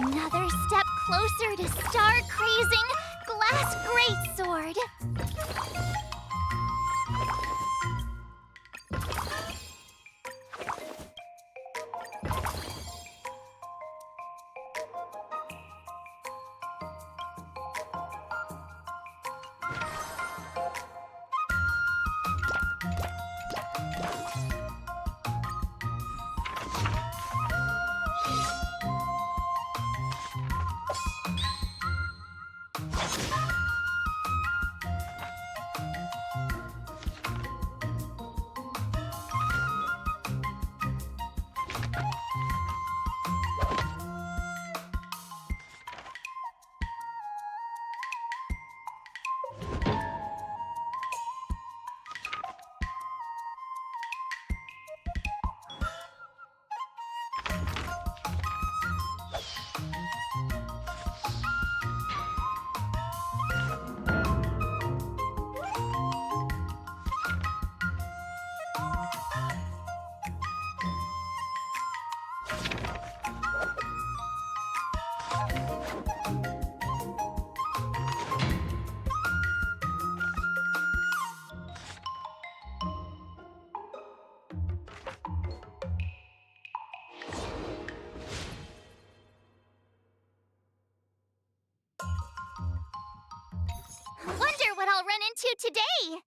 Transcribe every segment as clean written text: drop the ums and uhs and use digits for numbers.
Another step closer to star-crazing glass greatsword. Wonder what I'll run into today!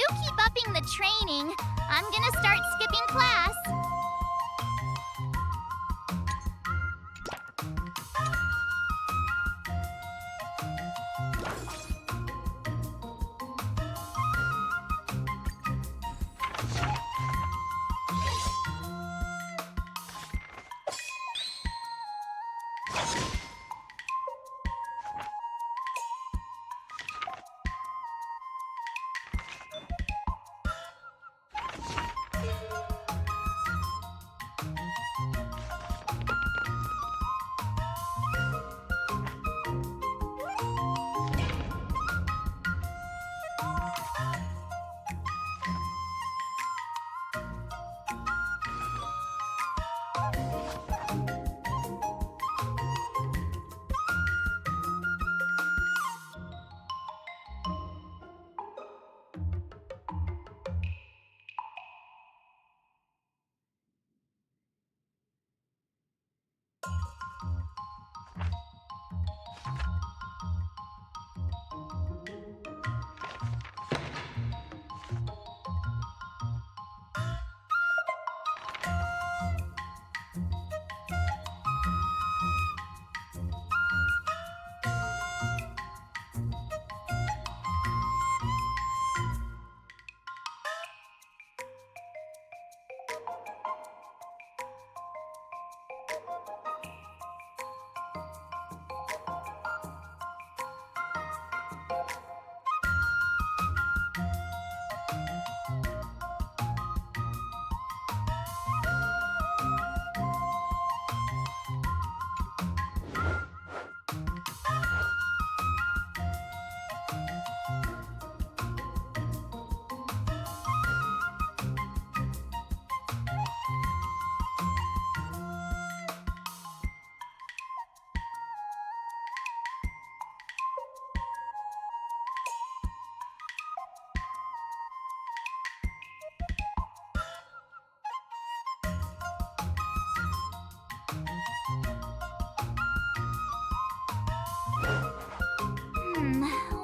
do keep upping the training, I'm gonna start skipping class.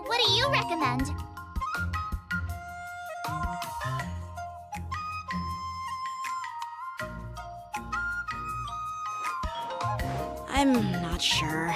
What do you recommend? I'm not sure.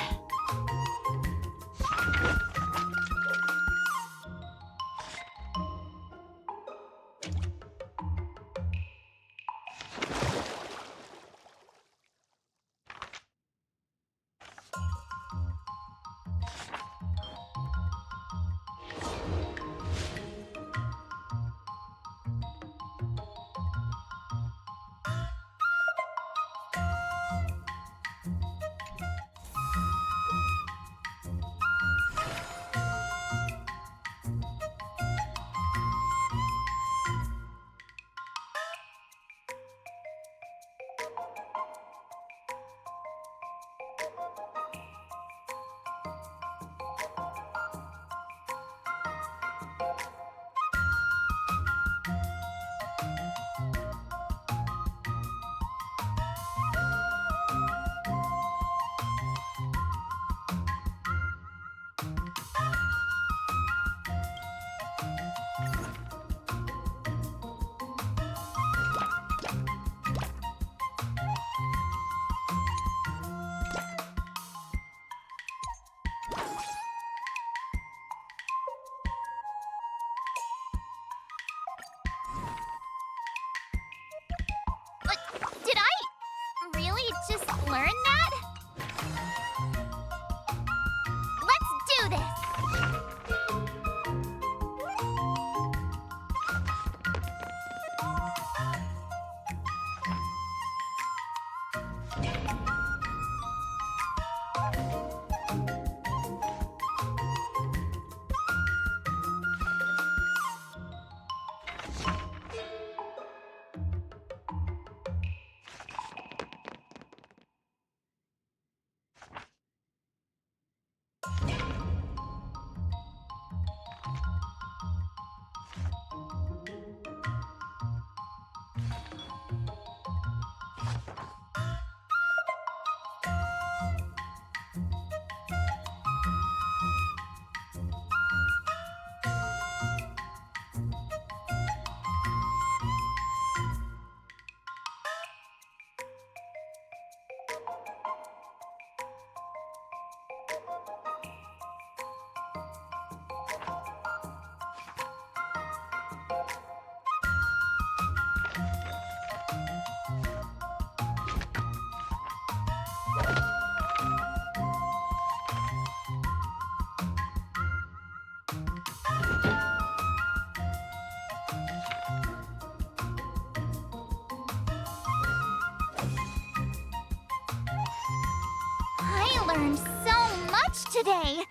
learned so much today.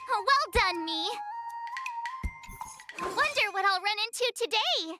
Well done, me. Wonder what I'll run into today.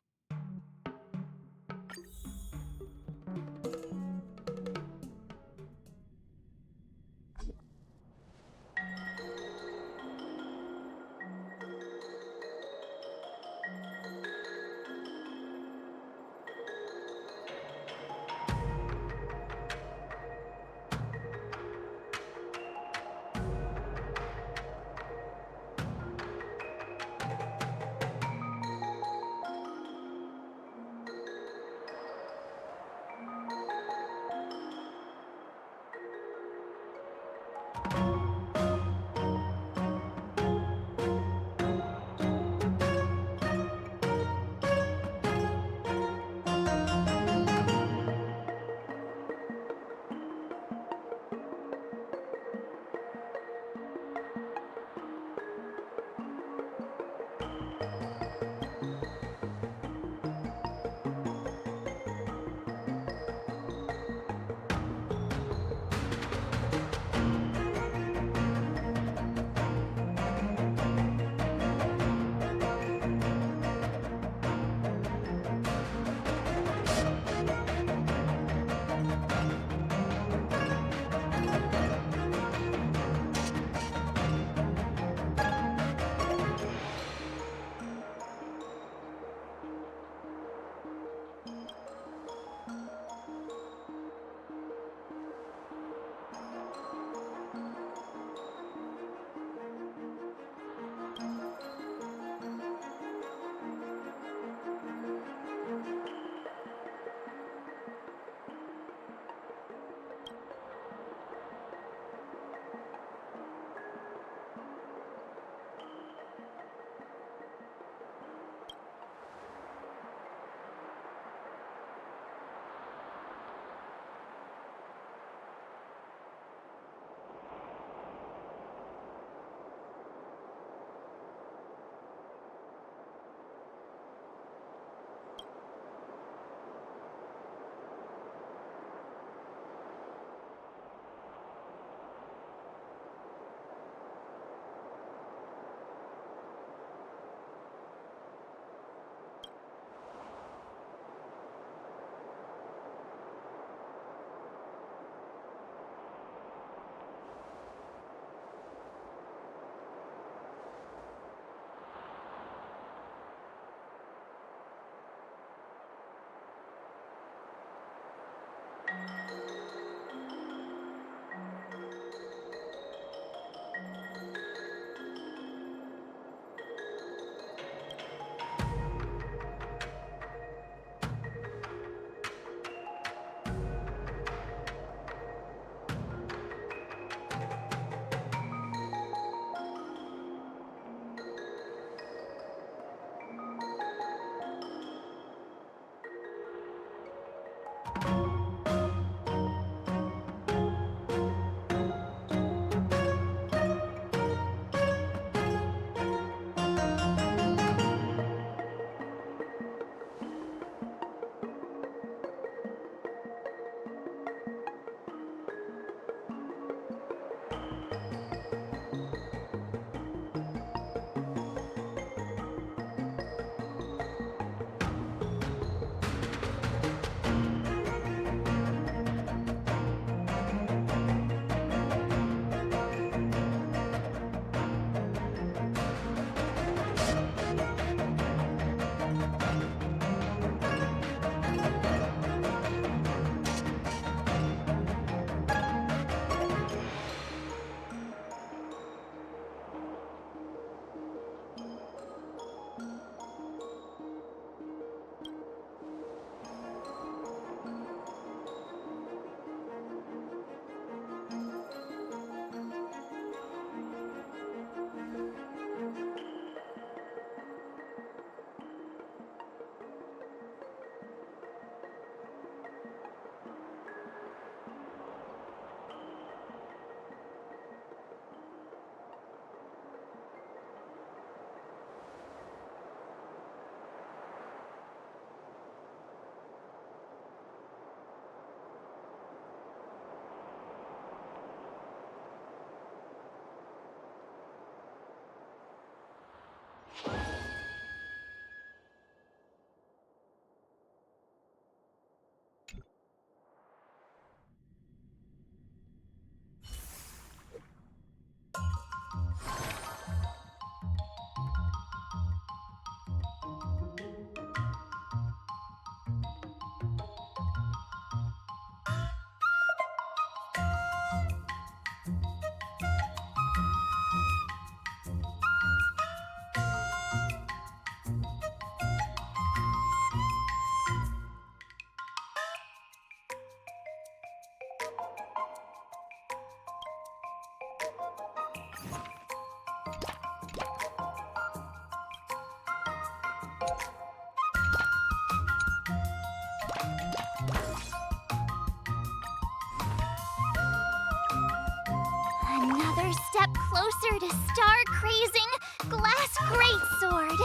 closer to star-crazing glass greatsword.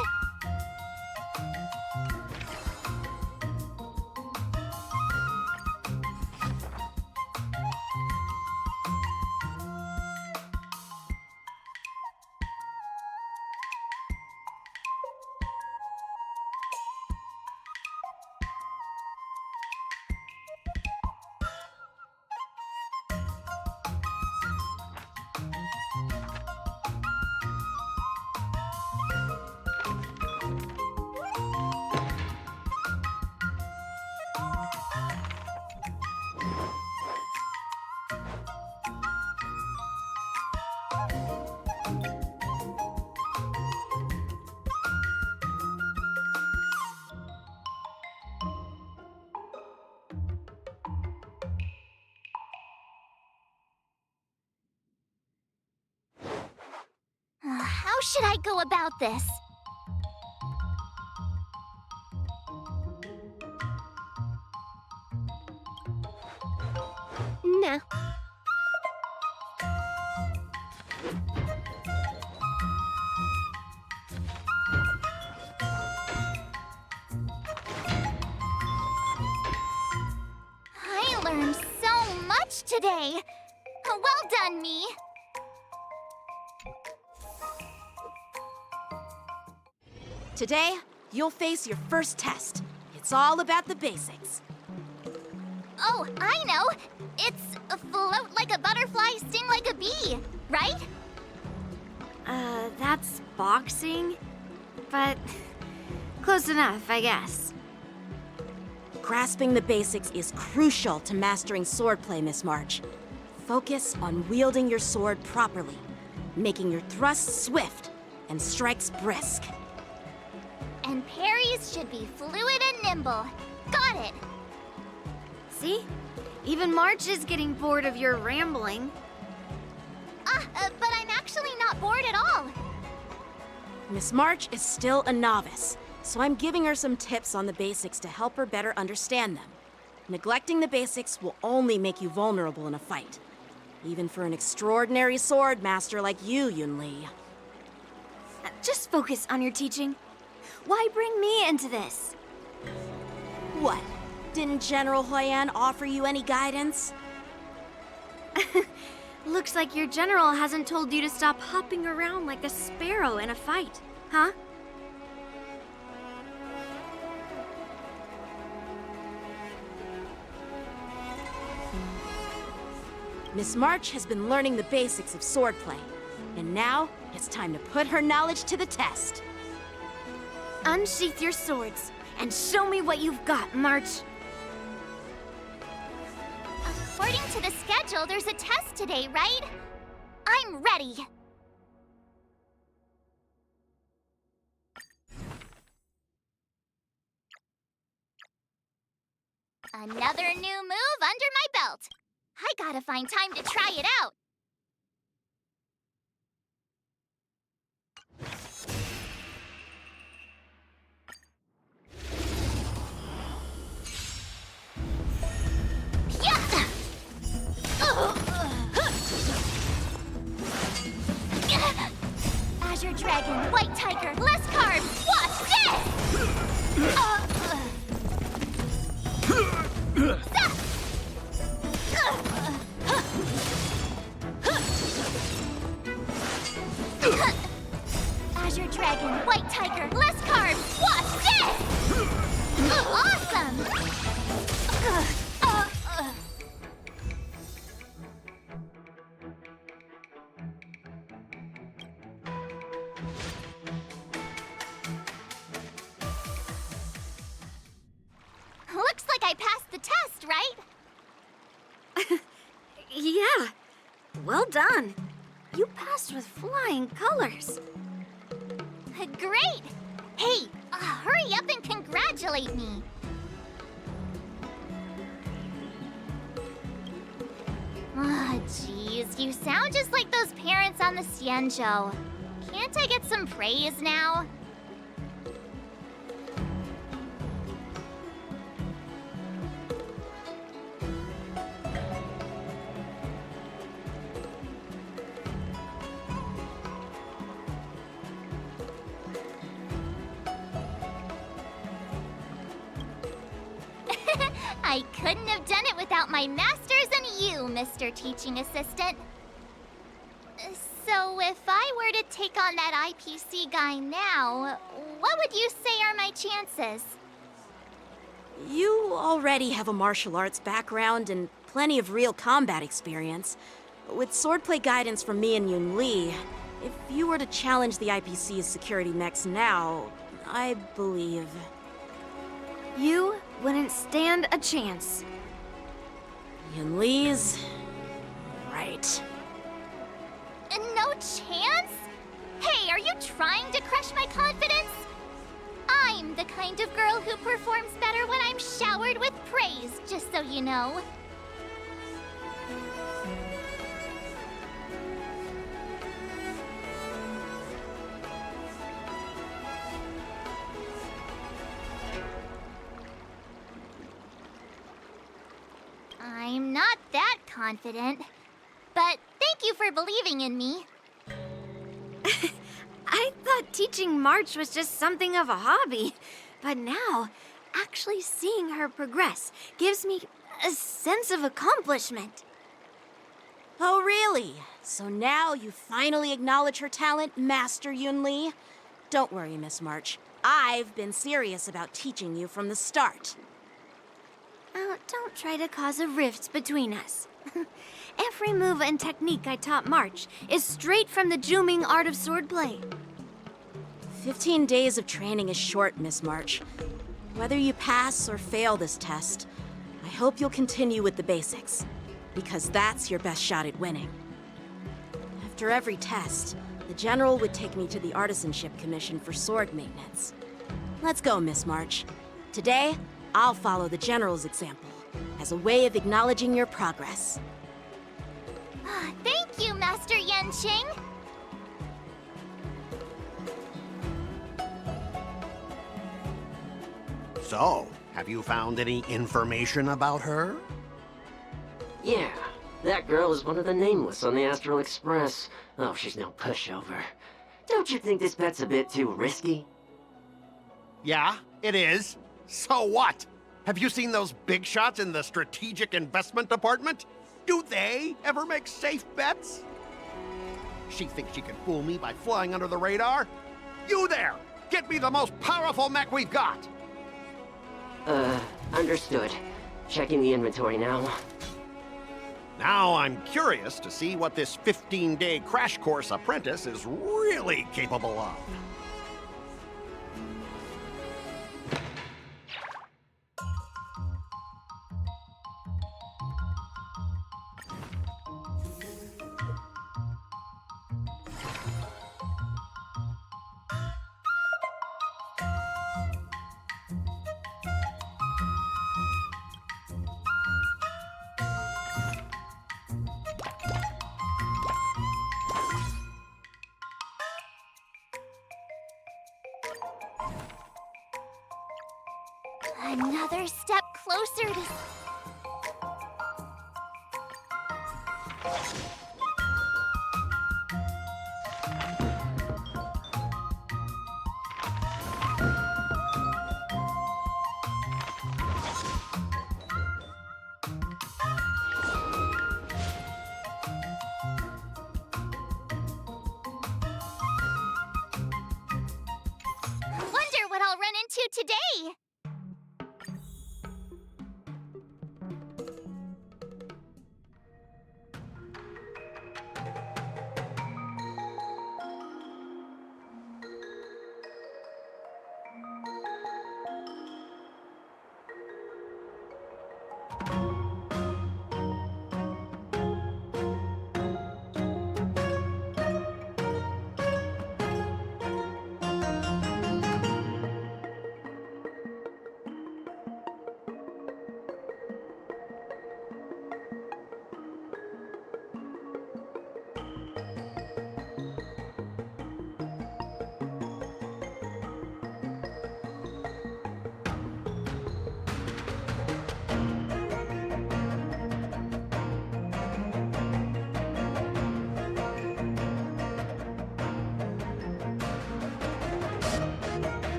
How should I go about this? Nah. I learned so much today. Well done, me. Today, you'll face your first test. It's all about the basics. Oh, I know. It's float like a butterfly, sting like a bee, right? That's boxing? But close enough, I guess. Grasping the basics is crucial to mastering swordplay, Miss March. Focus on wielding your sword properly, making your thrusts swift and strikes brisk. And parries should be fluid and nimble. Got it. See? Even March is getting bored of your rambling. But I'm actually not bored at all. Miss March is still a novice, so I'm giving her some tips on the basics to help her better understand them. Neglecting the basics will only make you vulnerable in a fight. Even for an extraordinary sword master like you, Yunli. Just focus on your teaching. Why bring me into this? What? Didn't General Huyan offer you any guidance? Looks like your general hasn't told you to stop hopping around like a sparrow in a fight, huh? Miss March has been learning the basics of swordplay, and now it's time to put her knowledge to the test. Unsheath your swords and show me what you've got, March. According to the schedule, there's a test today, right? I'm ready. Another new move under my belt. I gotta find time to try it out. Azure Dragon, White Tiger, less carbs, watch this! Azure Dragon, White Tiger, less carbs, watch this! Awesome! Looks like I passed the test, right? Yeah. Well done. You passed with flying colors. Great! Hey, hurry up and congratulate me. Ah, jeez, you sound just like those parents on the Xianzhou. Can't I get some praise now? I couldn't have done it without my masters and you, Mr. Teaching Assistant. So if I were to take on that IPC guy now, what would you say are my chances? You already have a martial arts background and plenty of real combat experience. With swordplay guidance from me and Yun Li, if you were to challenge the IPC's security mechs now, I believe... You wouldn't stand a chance. Yun Li's... right. No chance? Hey, are you trying to crush my confidence? I'm the kind of girl who performs better when I'm showered with praise, just so you know. I'm not that confident, but thank you for believing in me. I thought teaching March was just something of a hobby, but now, actually seeing her progress gives me a sense of accomplishment. Oh, really? So now you finally acknowledge her talent, Master Yun Li? Don't worry, Miss March. I've been serious about teaching you from the start. Oh, don't try to cause a rift between us. Every move and technique I taught March is straight from the Juming art of swordplay. 15 days of training is short, Miss March. Whether you pass or fail this test, I hope you'll continue with the basics, because that's your best shot at winning. After every test, the General would take me to the Artisanship Commission for sword maintenance. Let's go, Miss March. Today, I'll follow the General's example as a way of acknowledging your progress. Thank you, Master Yanqing. So, have you found any information about her? Yeah, that girl is one of the nameless on the Astral Express. Oh, she's no pushover. Don't you think this bet's a bit too risky? Yeah, it is. So what? Have you seen those big shots in the Strategic Investment Department? Do they ever make safe bets? She thinks she can fool me by flying under the radar? You there! Get me the most powerful mech we've got! Understood. Checking the inventory now. Now I'm curious to see what this 15-day crash course apprentice is really capable of. Another step closer to... Wonder what I'll run into today!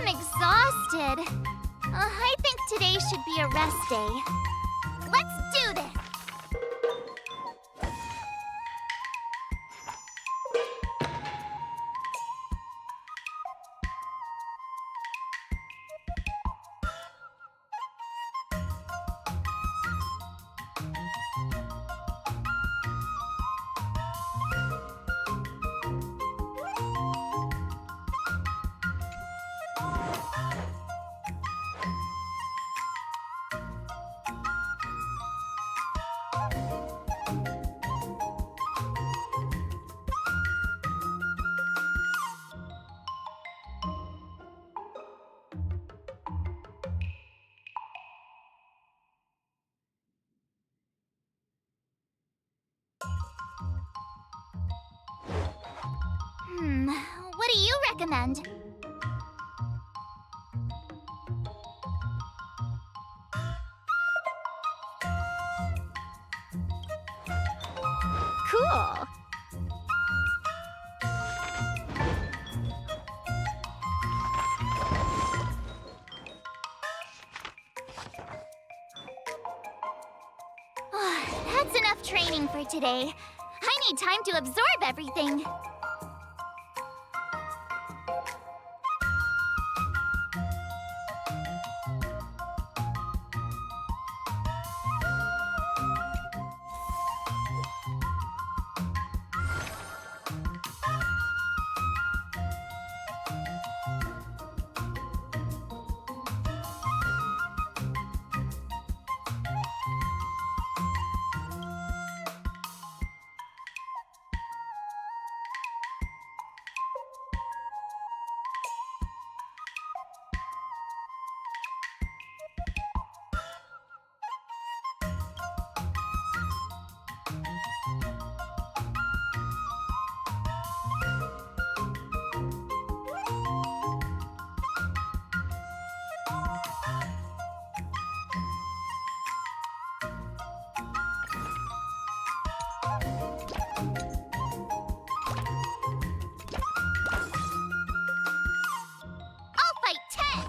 I'm exhausted. I think today should be a rest day. Let's do this! What do you recommend? Cool. That's enough training for today. I need time to absorb everything. I'll fight 10!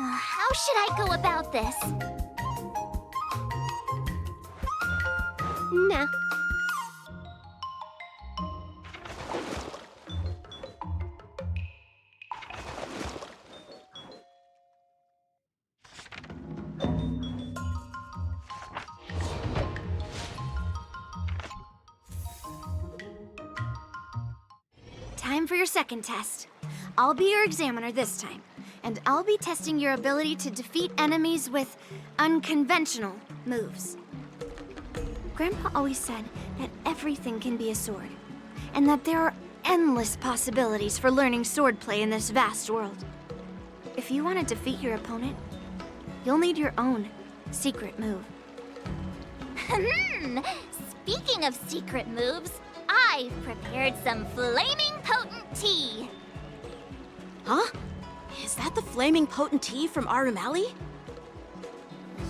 How should I go about this? Nah. Time for your second test. I'll be your examiner this time, and I'll be testing your ability to defeat enemies with unconventional moves. Grandpa always said that everything can be a sword, and that there are endless possibilities for learning swordplay in this vast world. If you want to defeat your opponent, you'll need your own secret move. speaking of secret moves, I've prepared some flaming potent tea. Huh? Is that the flaming potent tea from Arumali?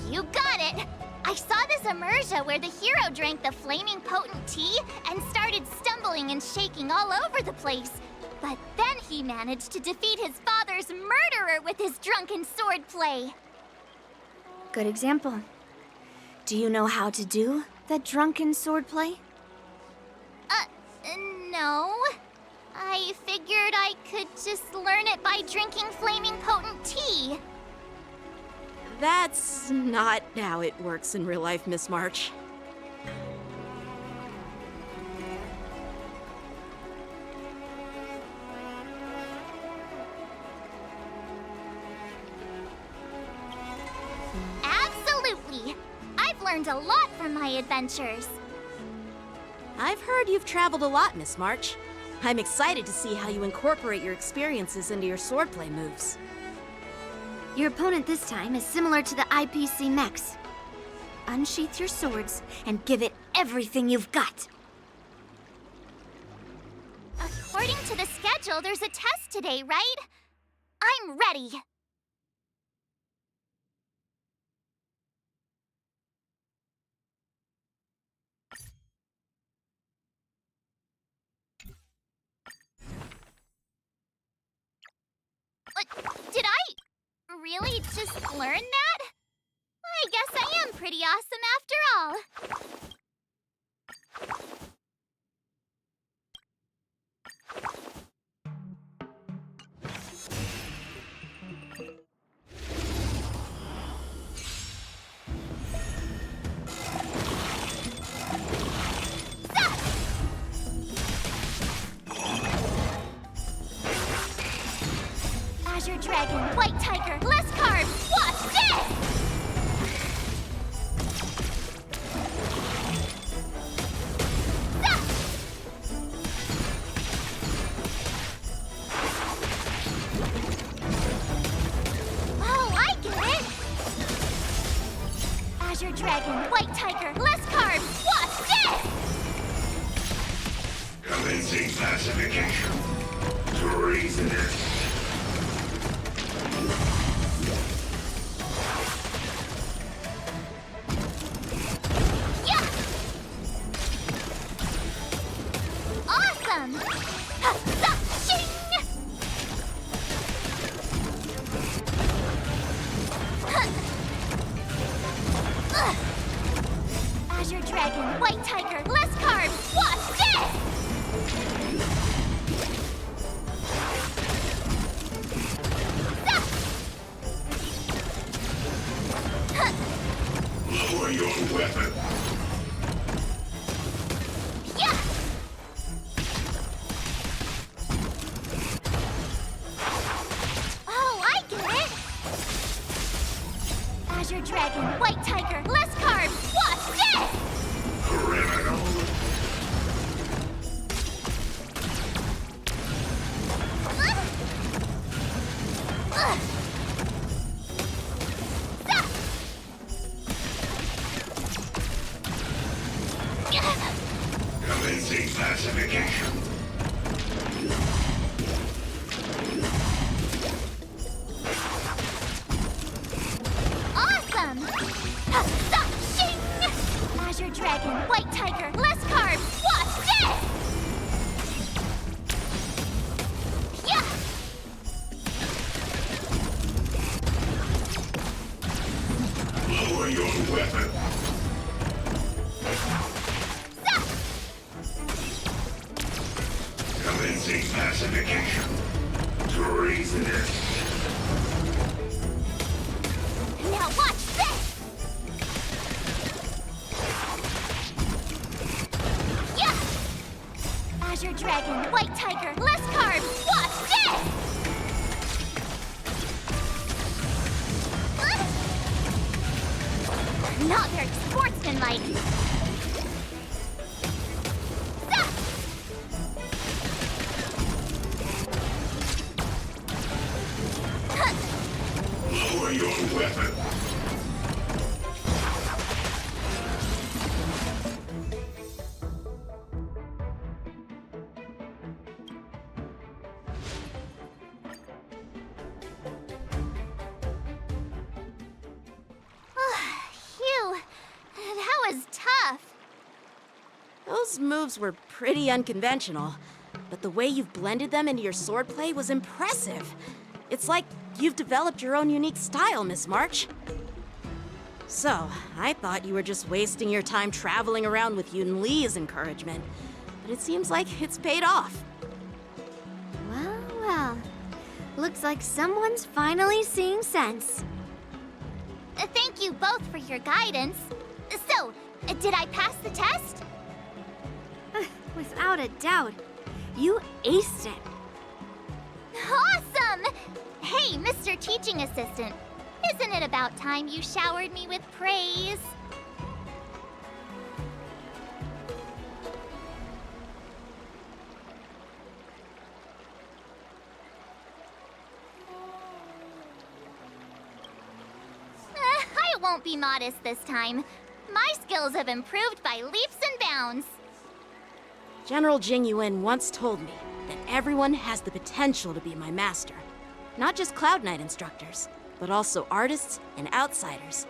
You got it! I saw this immersion where the hero drank the flaming potent tea and started stumbling and shaking all over the place. But then he managed to defeat his father's murderer with his drunken swordplay. Good example. Do you know how to do the drunken swordplay? No. I figured I could just learn it by drinking flaming potent tea. That's not how it works in real life, Miss March. Absolutely! I've learned a lot from my adventures. I've heard you've traveled a lot, Miss March. I'm excited to see how you incorporate your experiences into your swordplay moves. Your opponent this time is similar to the IPC mechs. Unsheath your swords and give it everything you've got. According to the schedule, there's a test today, right? I'm ready. Did I really just learn that? I guess I am pretty awesome after all. Azure Dragon, White Tiger, less carbs, watch this! Oh, I get it! Azure Dragon, White Tiger, less carbs, watch this! Commencing pacification. Treasonous. Yeah! Awesome! Ha-sa-ching! Ugh. Azure Dragon, White Tiger, less carbs, watch this! Lower your weapon. Yeah! Oh, I get it! Azure Dragon, White Tiger, less carbs, watch this! Criminal. Ugh. Commencing pacification. Awesome! Ha-sa-ching! Azure Dragon, White Tiger, less carbs, watch this! Yeah! Lower your weapon. Commencing pacification. Treasonous. Now watch this! Yeah! Azure Dragon, White Tiger, less carbs, watch this! Not very sportsmanlike. Lower your weapon. Those moves were pretty unconventional, but the way you've blended them into your swordplay was impressive. It's like you've developed your own unique style, Miss March. So, I thought you were just wasting your time traveling around with Yun Li's encouragement, but it seems like it's paid off. Well, well. Looks like someone's finally seeing sense. Thank you both for your guidance. So, did I pass the test? Without a doubt. You aced it. Awesome! Hey, Mr. Teaching Assistant, isn't it about time you showered me with praise? I won't be modest this time. My skills have improved by leaps and bounds. General Jing Yuan once told me that everyone has the potential to be my master. Not just Cloud Knight instructors, but also artists and outsiders.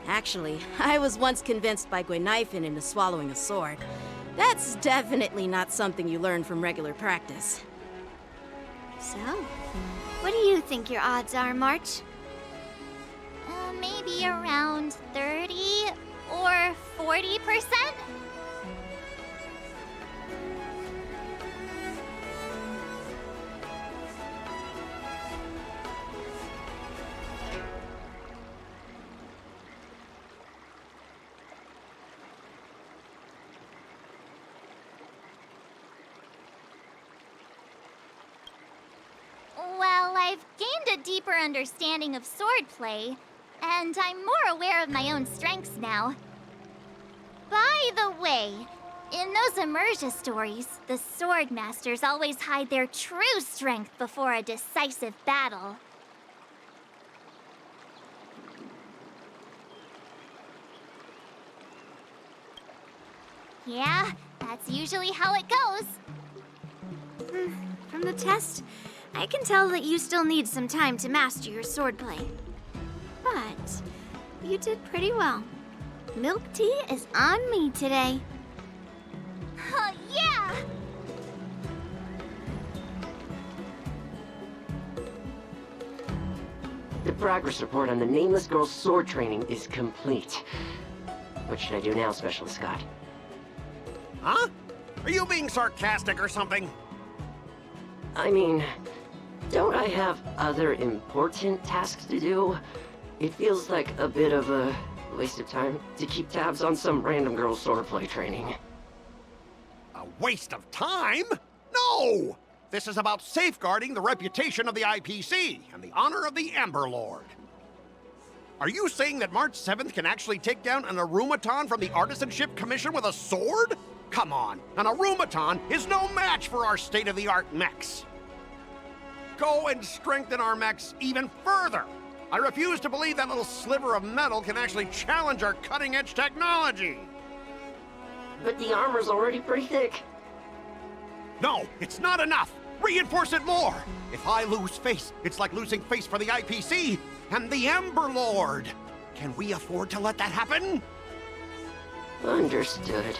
Actually, I was once convinced by Guinifin into swallowing a sword. That's definitely not something you learn from regular practice. So, what do you think your odds are, March? Maybe around 30 or 40%? Well, I've gained a deeper understanding of swordplay, and I'm more aware of my own strengths now. By the way, in those Immersia stories, the sword masters always hide their true strength before a decisive battle. Yeah, that's usually how it goes. From the test, I can tell that you still need some time to master your swordplay. But you did pretty well. Milk tea is on me today. Yeah! The progress report on the Nameless Girl's sword training is complete. What should I do now, Specialist Scott? Huh? Are you being sarcastic or something? I mean, don't I have other important tasks to do? It feels like a bit of a waste of time to keep tabs on some random girl's swordplay training. A waste of time? No! This is about safeguarding the reputation of the IPC and the honor of the Amber Lord. Are you saying that March 7th can actually take down an Arumaton from the Artisanship Commission with a sword? Come on, an Arumaton is no match for our state-of-the-art mechs. Go and strengthen our mechs even further. I refuse to believe that little sliver of metal can actually challenge our cutting-edge technology. But the armor's already pretty thick. No, it's not enough. Reinforce it more. If I lose face, it's like losing face for the IPC and the Ember Lord. Can we afford to let that happen? Understood.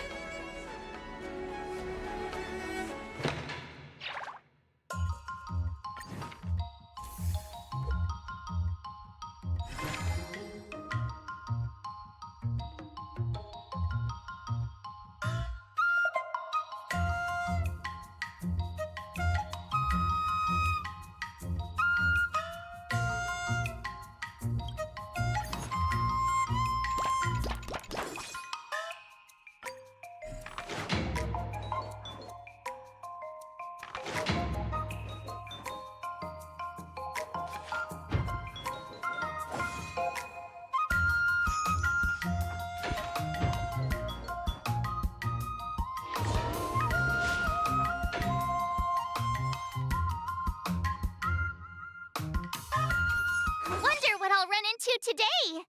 Wonder what I'll run into today.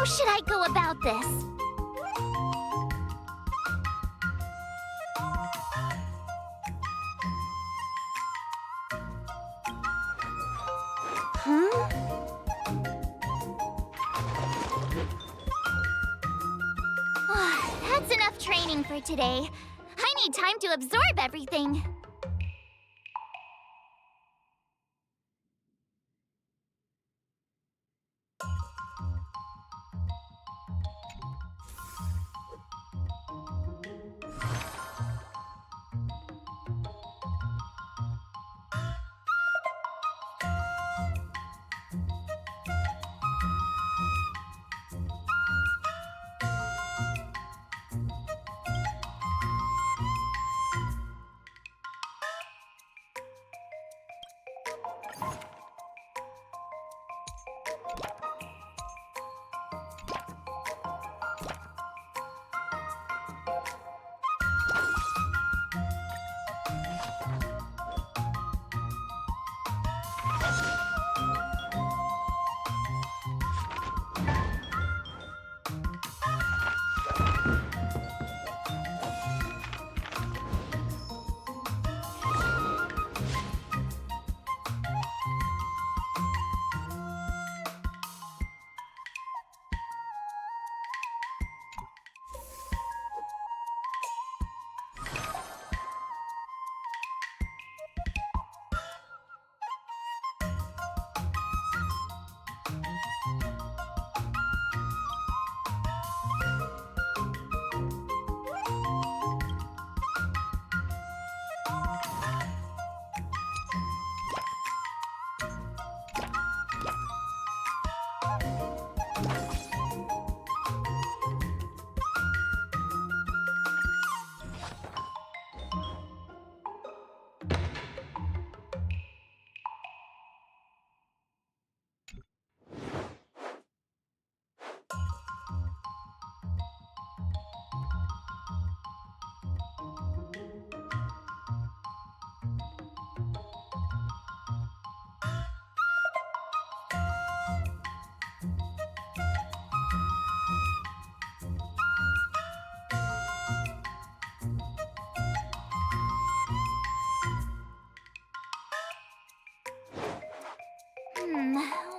How should I go about this? That's enough training for today. I need time to absorb everything.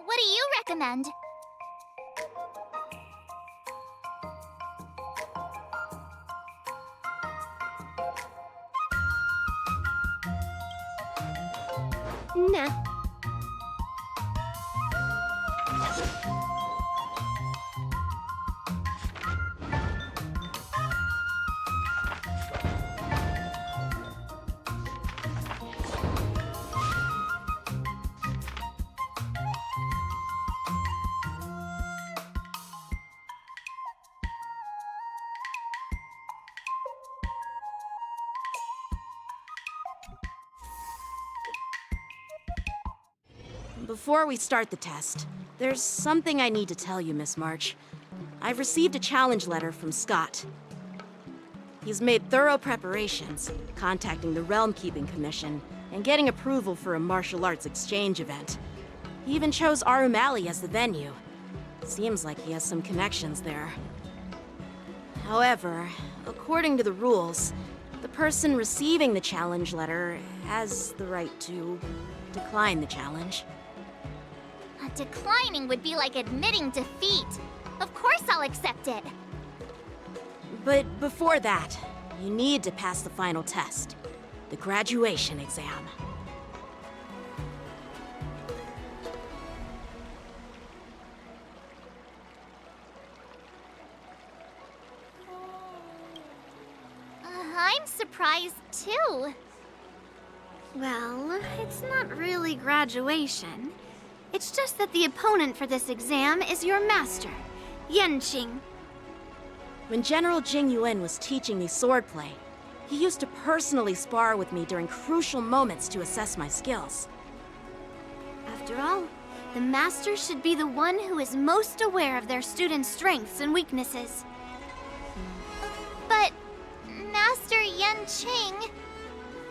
What do you recommend? Nah. Before we start the test, there's something I need to tell you, Miss March. I've received a challenge letter from Scott. He's made thorough preparations, contacting the Realm Keeping Commission, and getting approval for a martial arts exchange event. He even chose Arumali as the venue. Seems like he has some connections there. However, according to the rules, the person receiving the challenge letter has the right to decline the challenge. Declining would be like admitting defeat. Of course I'll accept it. But before that, you need to pass the final test, the graduation exam. I'm surprised too. Well, it's not really graduation. It's just that the opponent for this exam is your master, Yenqing. When General Jing Yuan was teaching me swordplay, he used to personally spar with me during crucial moments to assess my skills. After all, the master should be the one who is most aware of their students' strengths and weaknesses. But, Master Yenqing,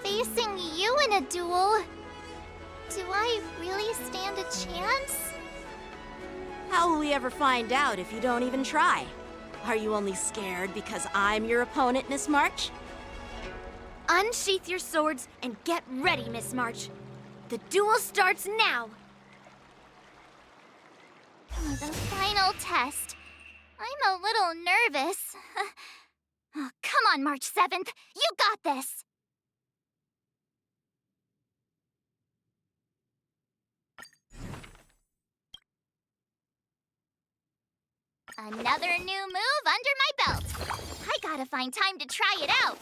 facing you in a duel, do I really stand a chance? How will we ever find out if you don't even try? Are you only scared because I'm your opponent, Miss March? Unsheath your swords and get ready, Miss March. The duel starts now! The final test. I'm a little nervous. Oh, come on, March 7th. You got this! Another new move under my belt. I gotta find time to try it out.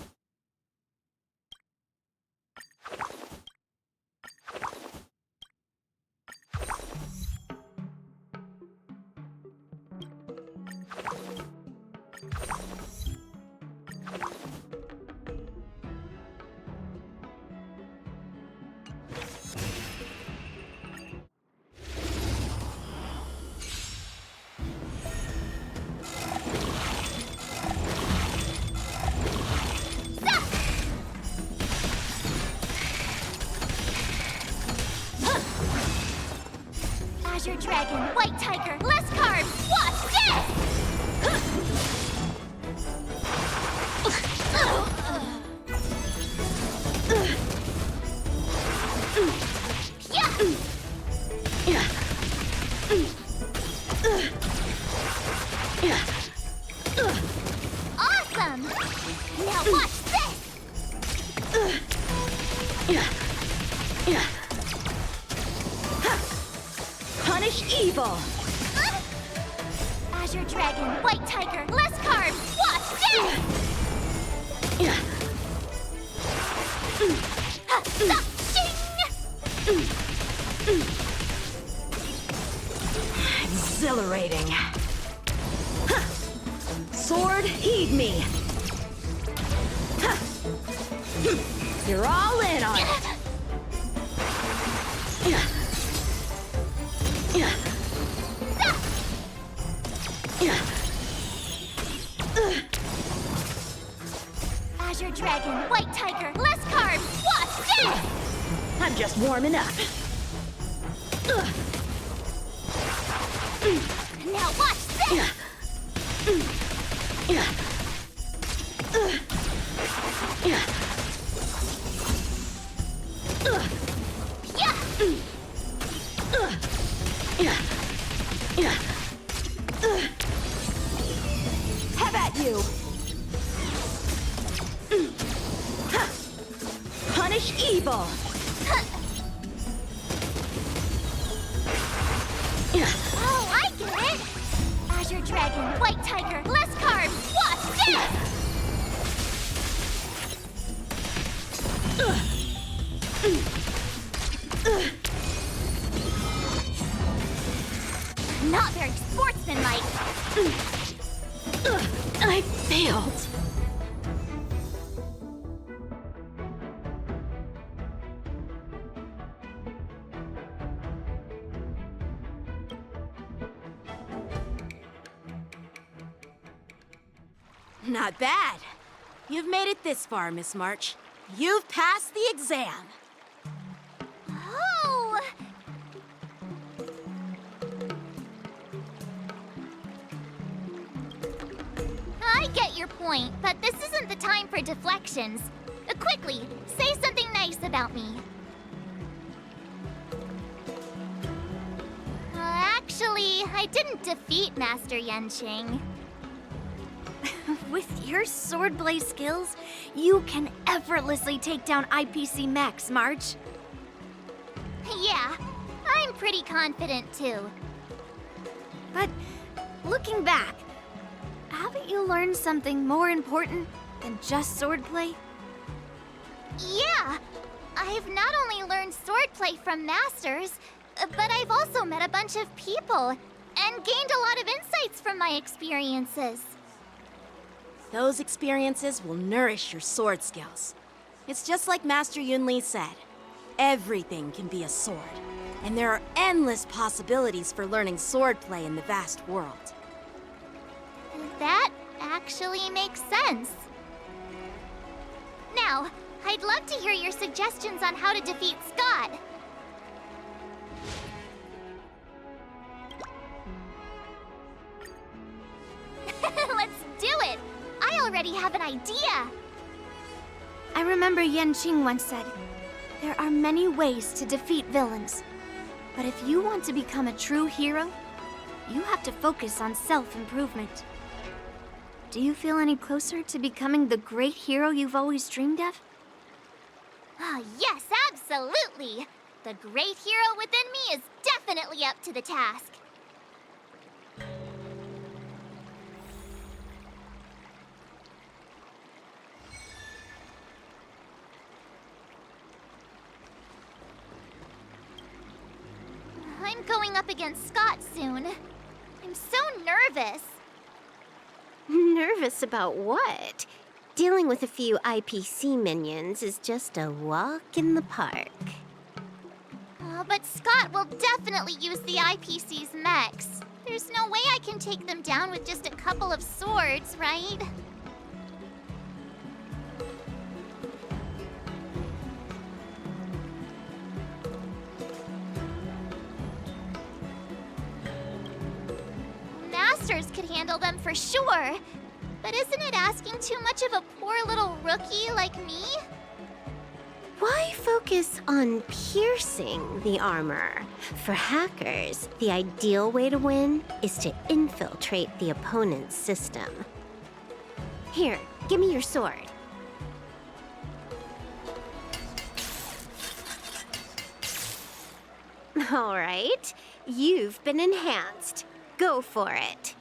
Azure Dragon, White Tiger, less carbs! Watch Awesome! Now watch Punish evil! Azure Dragon, White Tiger, less carbs! Watch Exhilarating. Sword, heed me! You're all in on it! Azure Dragon, White Tiger, less carbs! Watch this! I'm just warming up. Now watch this! Have at you! Punish evil! Oh, I get it! Azure Dragon, White Tiger, less carbs! Watch this! Not very sportsmanlike. I failed. Not bad. You've made it this far, Miss March. You've passed the exam. Oh! I get your point, but this isn't the time for deflections. Quickly, say something nice about me. Actually, I didn't defeat Master Yenching. With your swordblade skills, you can effortlessly take down IPC mechs, March. Yeah, I'm pretty confident too. But looking back, haven't you learned something more important than just swordplay? Yeah, I've not only learned swordplay from masters, but I've also met a bunch of people and gained a lot of insights from my experiences. Those experiences will nourish your sword skills. It's just like Master Yunli said. Everything can be a sword, and there are endless possibilities for learning swordplay in the vast world. That actually makes sense. Now, I'd love to hear your suggestions on how to defeat Scott. already have an idea. I remember Yanqing once said, there are many ways to defeat villains. But if you want to become a true hero, you have to focus on self-improvement. Do you feel any closer to becoming the great hero you've always dreamed of? Ah, yes, absolutely. The great hero within me is definitely up to the task. I'm going up against Scott soon. I'm so nervous. Nervous about what? Dealing with a few IPC minions is just a walk in the park. But Scott will definitely use the IPC's mechs. There's no way I can take them down with just a couple of swords, right? Masters could handle them for sure. But isn't it asking too much of a poor little rookie like me? Why focus on piercing the armor? For hackers, the ideal way to win is to infiltrate the opponent's system. Here, give me your sword. All right, you've been enhanced. Go for it.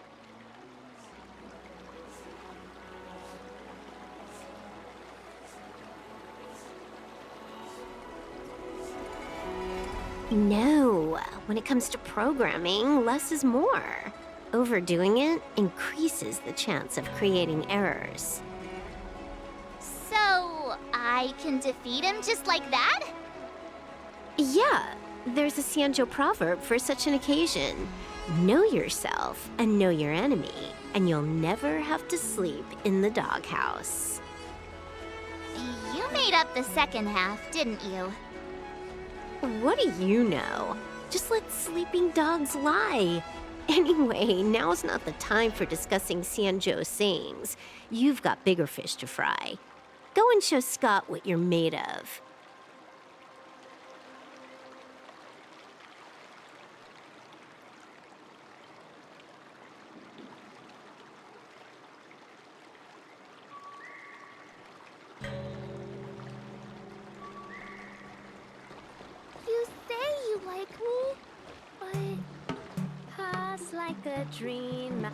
No, when it comes to programming, less is more. Overdoing it increases the chance of creating errors. So, I can defeat him just like that? Yeah, there's a Xianzhou proverb for such an occasion. Know yourself and know your enemy, and you'll never have to sleep in the doghouse. You made up the second half, didn't you? What do you know? Just let sleeping dogs lie. Anyway, now's not the time for discussing Xianzhou sayings. You've got bigger fish to fry. Go and show Scott what you're made of. You say you like me, but Pass like a dream.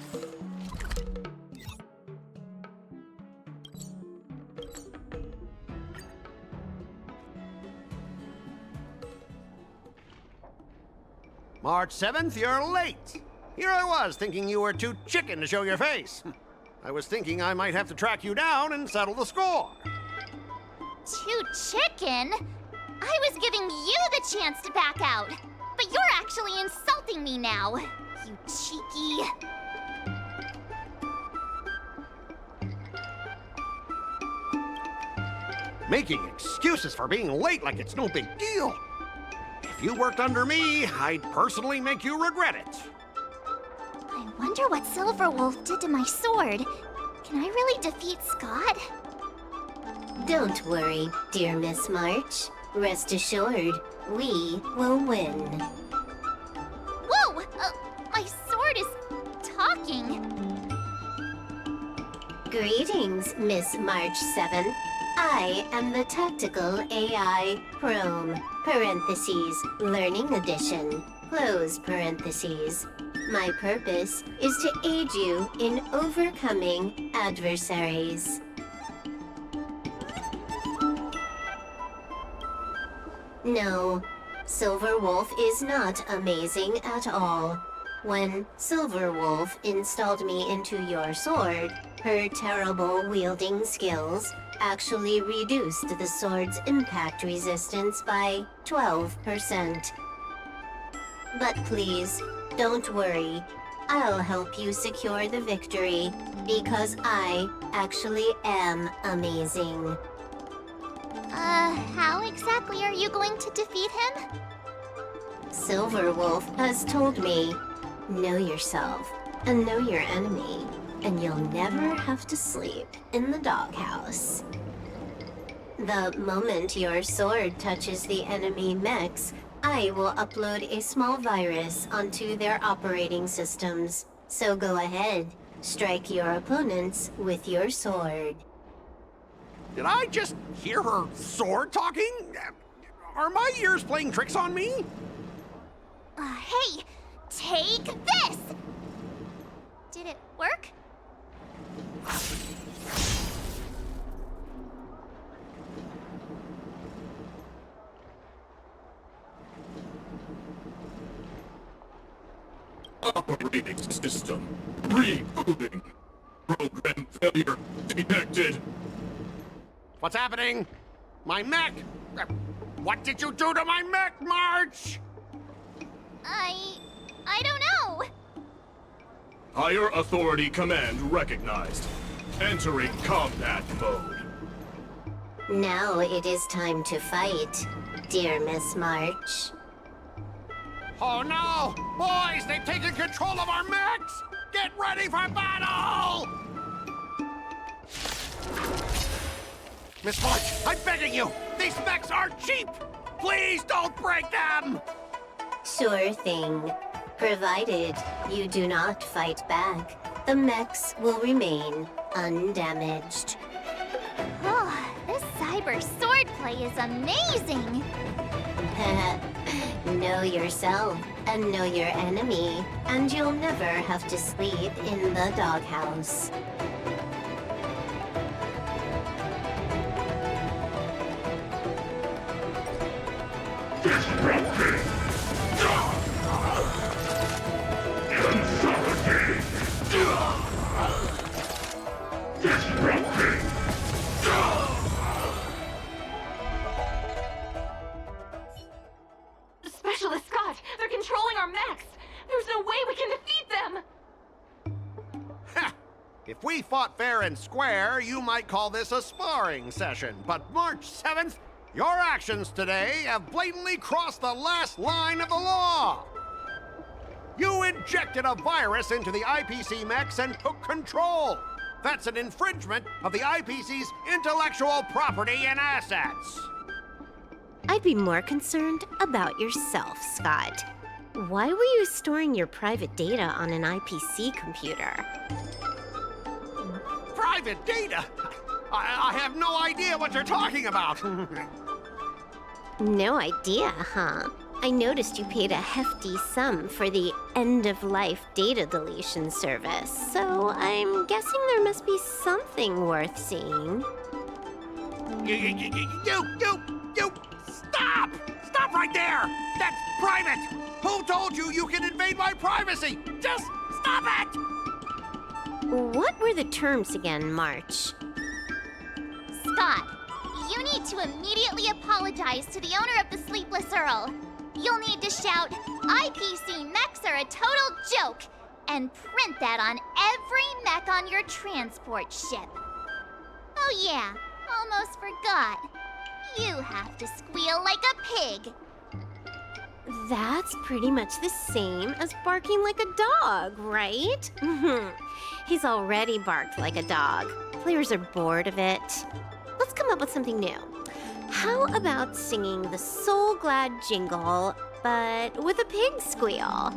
March 7th, you're late. Here I was, thinking you were too chicken to show your face. I was thinking I might have to track you down and settle the score. too chicken. I was giving you the chance to back out, but you're actually insulting me now, you cheeky. Making excuses for being late like it's no big deal. If you worked under me, I'd personally make you regret it. I wonder what Silverwolf did to my sword. Can I really defeat Scott? Don't worry, dear Miss March. Rest assured, we will win. Whoa! My sword is talking. Greetings, Miss March 7. I am the Tactical AI Chrome, parentheses, Learning Edition, close parentheses. My purpose is to aid you in overcoming adversaries. No, Silverwolf is not amazing at all. When Silverwolf installed me into your sword, her terrible wielding skills actually reduced the sword's impact resistance by 12%. But please, don't worry. I'll help you secure the victory, because I actually am amazing. How exactly are you going to defeat him? Silverwolf has told me, know yourself and know your enemy. and you'll never have to sleep in the doghouse. The moment your sword touches the enemy mechs, I will upload a small virus onto their operating systems. So go ahead, strike your opponents with your sword. Did I just hear her sword talking? Are my ears playing tricks on me? Hey, take this! Did it work? Operating system rebooting. Program failure detected. What's happening? My mech! What did you do to my mech, March? I don't know. Higher authority command recognized. Entering combat mode. Now it is time to fight, dear Miss March. Oh no! Boys, they've taken control of our mechs! Get ready for battle! Miss March, I'm begging you! These mechs are cheap! Please don't break them! Sure thing. Provided you do not fight back, the mechs will remain undamaged. Oh, this cyber swordplay is amazing. Know yourself and know your enemy, and you'll never have to sleep in the doghouse. Specialist Scott, they're controlling our mechs. There's no way we can defeat them. Ha! If we fought fair and square, you might call this a sparring session. But March 7th, your actions today have blatantly crossed the last line of the law. You injected a virus into the IPC mechs and took control. That's an infringement of the IPC's intellectual property and assets. I'd be more concerned about yourself, Scott. Why were you storing your private data on an IPC computer? Private data? I have no idea what you're talking about. No idea, huh? I noticed you paid a hefty sum for the end-of-life data deletion service, so I'm guessing there must be something worth seeing. You! Stop! Stop right there! That's private! Who told you you can invade my privacy? Just stop it! What were the terms again, March? Scott, you need to immediately apologize to the owner of the Sleepless Earl. You'll need to shout, IPC mechs are a total joke, and print that on every mech on your transport ship. Oh yeah, almost forgot. You have to squeal like a pig. That's pretty much the same as barking like a dog, right? He's already barked like a dog. Players are bored of it. Let's come up with something new. How about singing the Soul Glad jingle, but with a pig squeal?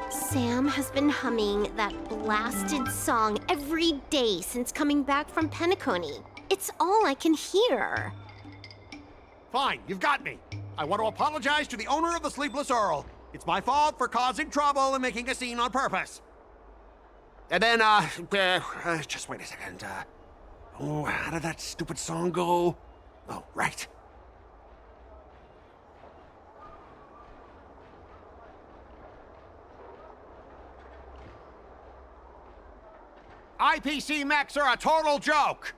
Sam has been humming that blasted song every day since coming back from Penacony. It's all I can hear. Fine, you've got me. I want to apologize to the owner of the Sleepless Earl. It's my fault for causing trouble and making a scene on purpose. And then, just wait a second. How did that stupid song go? Oh, right. IPC mechs are a total joke!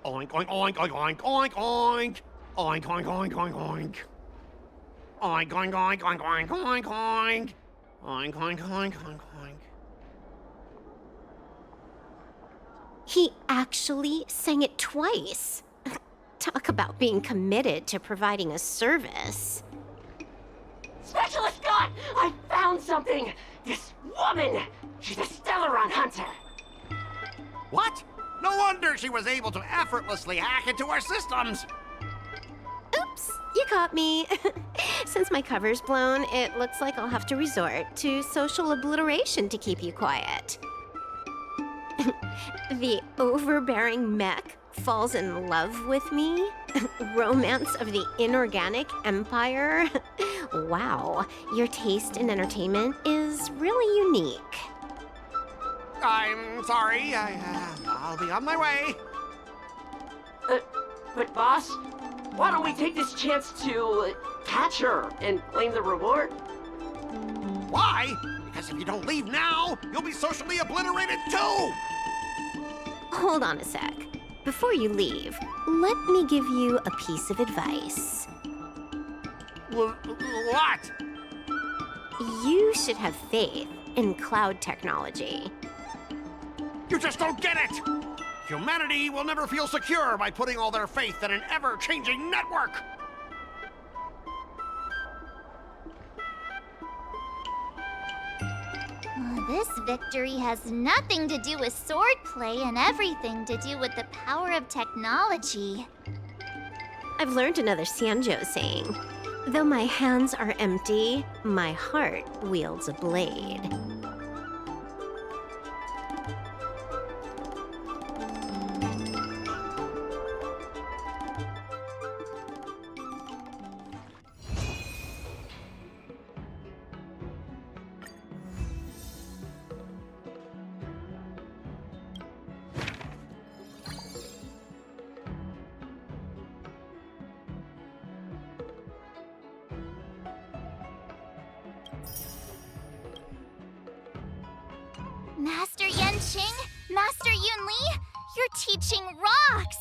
Oink, oink, oink, oink, oink, oink, oink. Oink, oink, oink, oink, oink. Oink, oink, oink, oink, oink, oink, oink. Oink, oink, oink, oink, oink. He actually sang it twice. Talk about being committed to providing a service. I found something! This woman! She's a Stellaron hunter! What? No wonder she was able to effortlessly hack into our systems! Oops, you caught me. Since my cover's blown, it looks like I'll have to resort to social obliteration to keep you quiet. The overbearing mech falls in love with me? Romance of the inorganic empire? Wow, your taste in entertainment is really unique. I'm sorry, I'll be on my way. But boss, why don't we take this chance to catch her and claim the reward? Why? Because if you don't leave now, you'll be socially obliterated too! Hold on a sec. Before you leave, let me give you a piece of advice. What? You should have faith in cloud technology. You just don't get it! Humanity will never feel secure by putting all their faith in an ever-changing network! This victory has nothing to do with swordplay and everything to do with the power of technology. I've learned another Sanjo saying. Though my hands are empty, my heart wields a blade. Master Yenqing, Master Yunli, your teaching rocks!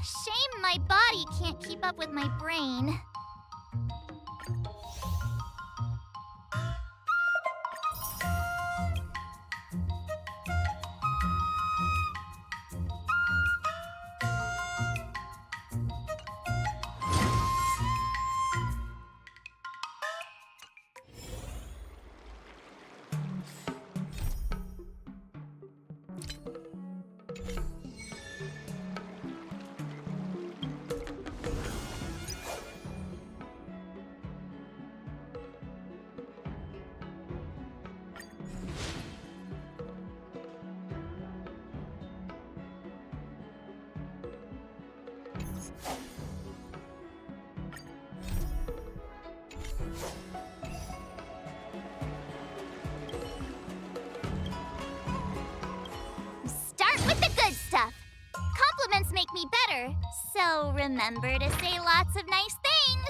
Shame my body can't keep up with my brain. Start with the good stuff. Compliments make me better, so remember to say lots of nice things.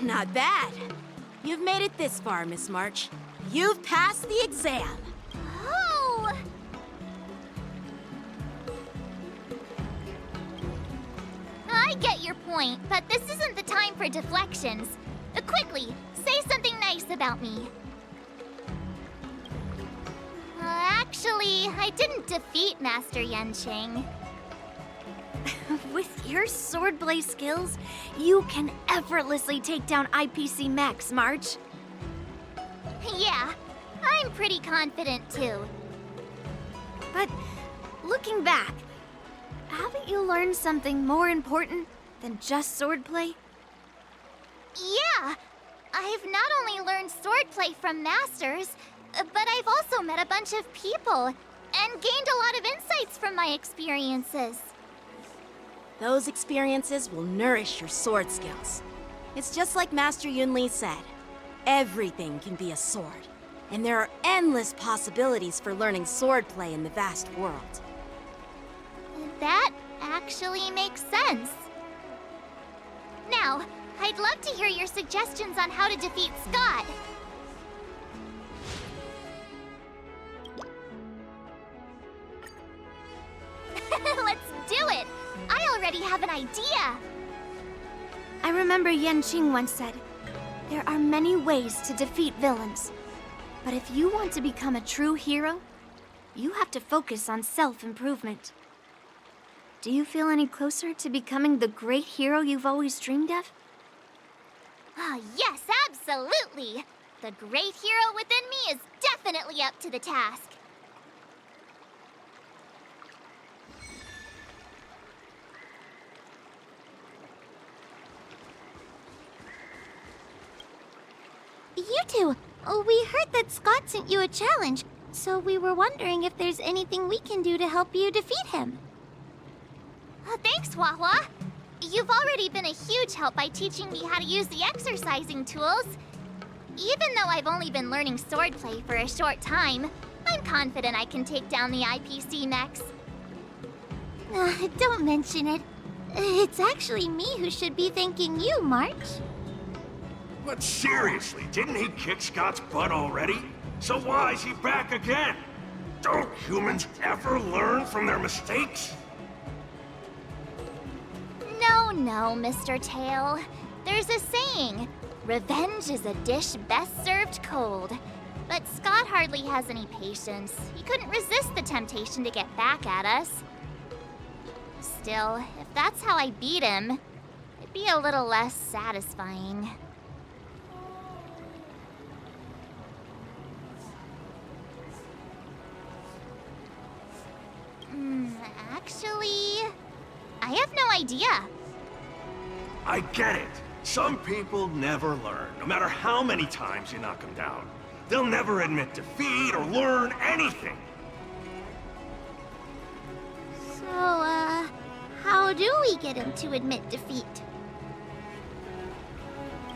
Not bad. You've made it this far, Miss March. You've passed the exam. Oh! I get your point, but this isn't the time for deflections. Quickly, say something nice about me. Actually, I didn't defeat Master Yenqing. With your swordplay skills, you can effortlessly take down IPC mechs, March. Yeah, I'm pretty confident too. But looking back, haven't you learned something more important than just swordplay? Yeah, I've not only learned swordplay from masters, but I've also met a bunch of people and gained a lot of insights from my experiences. Those experiences will nourish your sword skills. It's just like Master Yunli said. Everything can be a sword, and there are endless possibilities for learning swordplay in the vast world. That actually makes sense. Now, I'd love to hear your suggestions on how to defeat Scott. Let's do it! I already have an idea! I remember Yan Qing once said, there are many ways to defeat villains. But if you want to become a true hero, you have to focus on self-improvement. Do you feel any closer to becoming the great hero you've always dreamed of? Ah, yes, absolutely! The great hero within me is definitely up to the task. You two, we heard that Scott sent you a challenge, so we were wondering if there's anything we can do to help you defeat him. Thanks, Wawa. You've already been a huge help by teaching me how to use the exercising tools. Even though I've only been learning swordplay for a short time, I'm confident I can take down the IPC mechs. Don't mention it. It's actually me who should be thanking you, March. But seriously, didn't he kick Scott's butt already? So why is he back again? Don't humans ever learn from their mistakes? No, Mr. Tail. There's a saying, revenge is a dish best served cold. But Scott hardly has any patience. He couldn't resist the temptation to get back at us. Still, if that's how I beat him, it'd be a little less satisfying. Actually, I have no idea. I get it. Some people never learn, no matter how many times you knock them down. They'll never admit defeat or learn anything. So, how do we get him to admit defeat?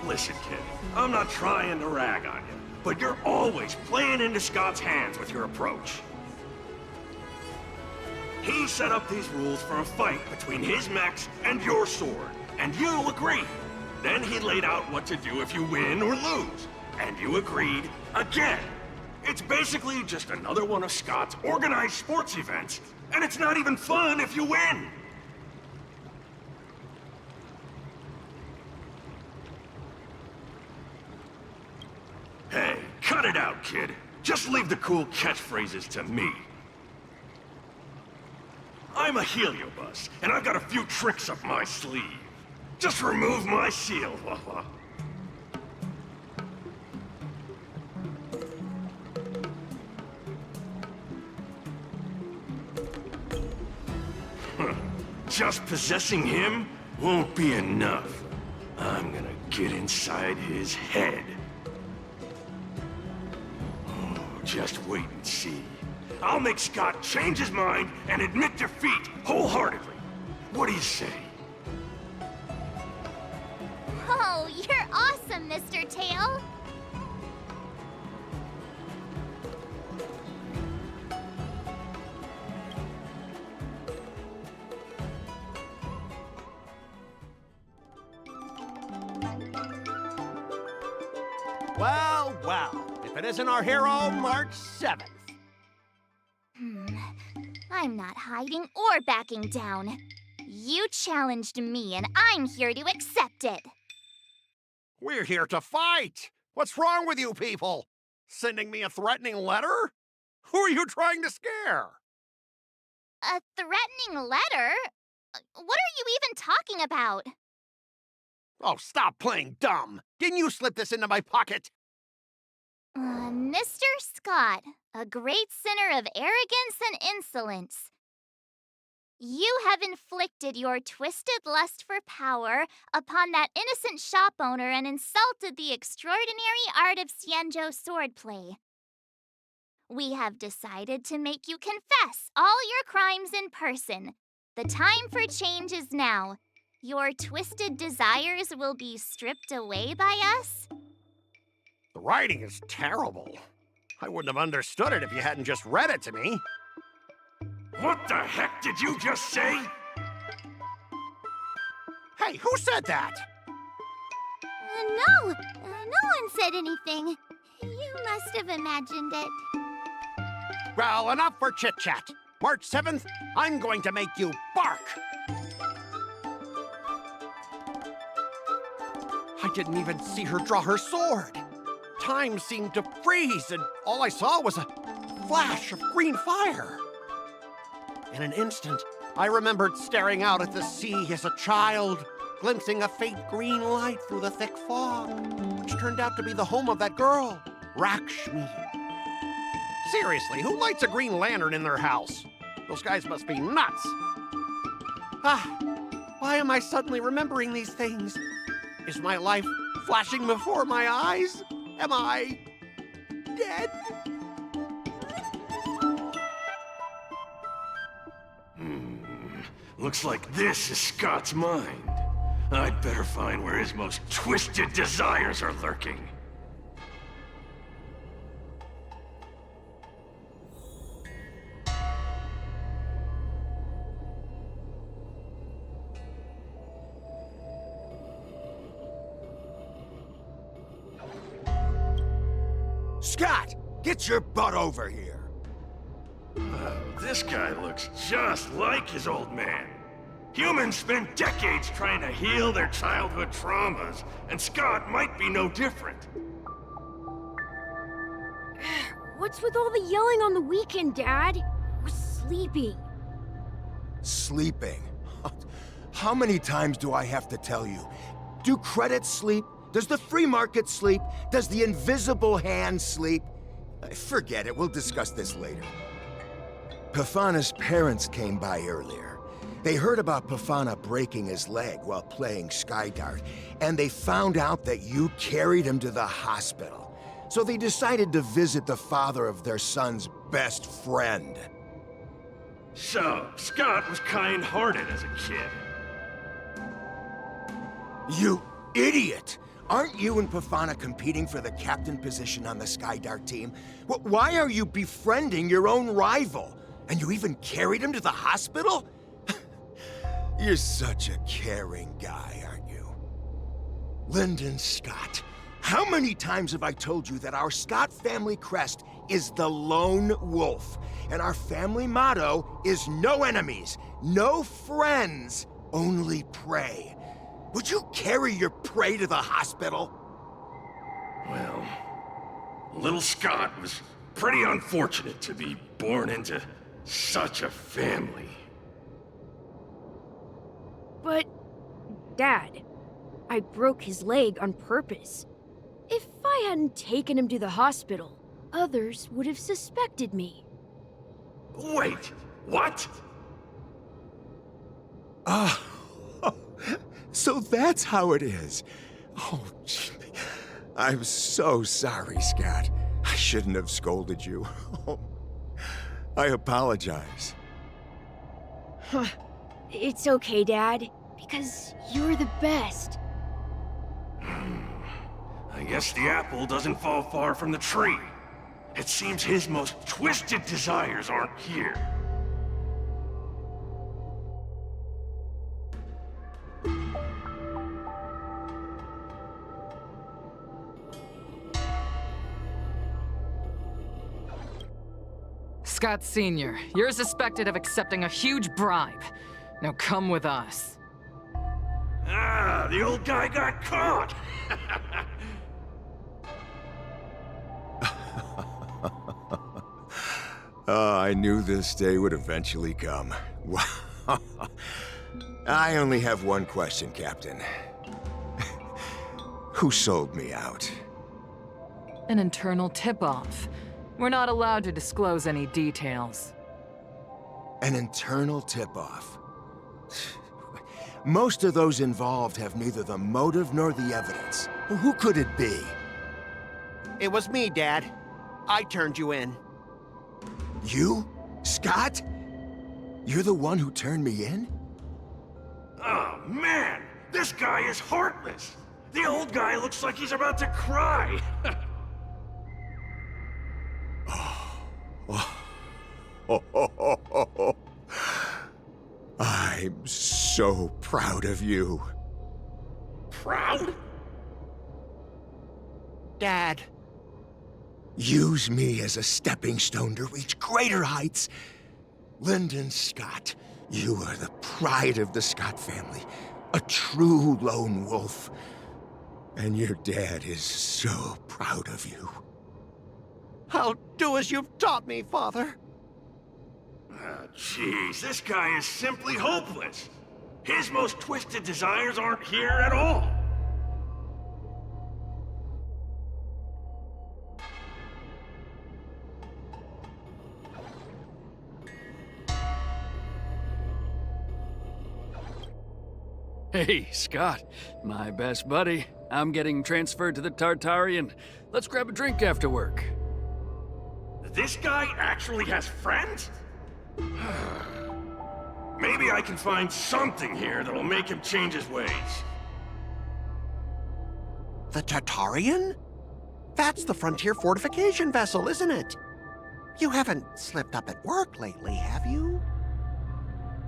Listen, kid, I'm not trying to rag on you, but you're always playing into Scott's hands with your approach. He set up these rules for a fight between his mechs and your sword, and you agreed. Then he laid out what to do if you win or lose, and you agreed again. It's basically just another one of Scott's organized sports events, and it's not even fun if you win. Hey, cut it out, kid. Just leave the cool catchphrases to me. I'm a Heliobus, and I've got a few tricks up my sleeve. Just remove my seal, Wawa. Just possessing him won't be enough. I'm gonna get inside his head. Oh, just wait and see. I'll make Scott change his mind and admit defeat wholeheartedly. What do you say? Oh, you're awesome, Mr. Tail. Well, if it isn't our hero, March 7th. I'm not hiding or backing down. You challenged me, and I'm here to accept it. We're here to fight! What's wrong with you people? Sending me a threatening letter? Who are you trying to scare? A threatening letter? What are you even talking about? Oh, stop playing dumb! Didn't you slip this into my pocket? Mr. Scott, a great sinner of arrogance and insolence. You have inflicted your twisted lust for power upon that innocent shop owner and insulted the extraordinary art of Xianzhou swordplay. We have decided to make you confess all your crimes in person. The time for change is now. Your twisted desires will be stripped away by us. The writing is terrible. I wouldn't have understood it if you hadn't just read it to me. What the heck did you just say? Hey, who said that? No one said anything. You must have imagined it. Well, enough for chit-chat. March 7th, I'm going to make you bark. I didn't even see her draw her sword. Time seemed to freeze, and all I saw was a flash of green fire. In an instant, I remembered staring out at the sea as a child, glimpsing a faint green light through the thick fog, which turned out to be the home of that girl, Rakshmi. Seriously, who lights a green lantern in their house? Those guys must be nuts. Why am I suddenly remembering these things? Is my life flashing before my eyes? Am I dead? Looks like this is Scott's mind. I'd better find where his most twisted desires are lurking. Scott, get your butt over here. This guy looks just like his old man. Humans spend decades trying to heal their childhood traumas, and Scott might be no different. What's with all the yelling on the weekend, Dad? We're sleeping. Sleeping? How many times do I have to tell you? Do credits sleep? Does the free market sleep? Does the invisible hand sleep? Forget it, we'll discuss this later. Pafana's parents came by earlier. They heard about Pafana breaking his leg while playing Skydart, and they found out that you carried him to the hospital. So they decided to visit the father of their son's best friend. So, Scott was kind-hearted as a kid. You idiot! Aren't you and Pafana competing for the captain position on the Skydart team? Why are you befriending your own rival? And you even carried him to the hospital? You're such a caring guy, aren't you? Lyndon Scott, how many times have I told you that our Scott family crest is the Lone Wolf, and our family motto is no enemies, no friends, only prey. Would you carry your prey to the hospital? Well, little Scott was pretty unfortunate to be born into such a family. But, Dad, I broke his leg on purpose. If I hadn't taken him to the hospital, others would have suspected me. Wait, what? So that's how it is. Oh, gee. I'm so sorry, Scott. I shouldn't have scolded you. I apologize. It's okay, Dad, because you're the best. I guess the apple doesn't fall far from the tree. It seems his most twisted desires aren't here. Scott Sr., you're suspected of accepting a huge bribe. Now come with us. Ah, the old guy got caught! I knew this day would eventually come. I only have one question, Captain. Who sold me out? An internal tip-off. We're not allowed to disclose any details. An internal tip-off. Most of those involved have neither the motive nor the evidence. Who could it be? It was me, Dad. I turned you in. You? Scott? You're the one who turned me in? Oh, man! This guy is heartless! The old guy looks like he's about to cry! I'm so proud of you. Proud? Dad. Use me as a stepping stone to reach greater heights. Lyndon Scott, you are the pride of the Scott family. A true lone wolf. And your dad is so proud of you. I'll do as you've taught me, Father. Jeez, this guy is simply hopeless. His most twisted desires aren't here at all. Hey, Scott, my best buddy. I'm getting transferred to the Tartarian. Let's grab a drink after work. This guy actually has friends? Maybe I can find something here that'll make him change his ways. The Tartarian? That's the frontier fortification vessel, isn't it? You haven't slipped up at work lately, have you?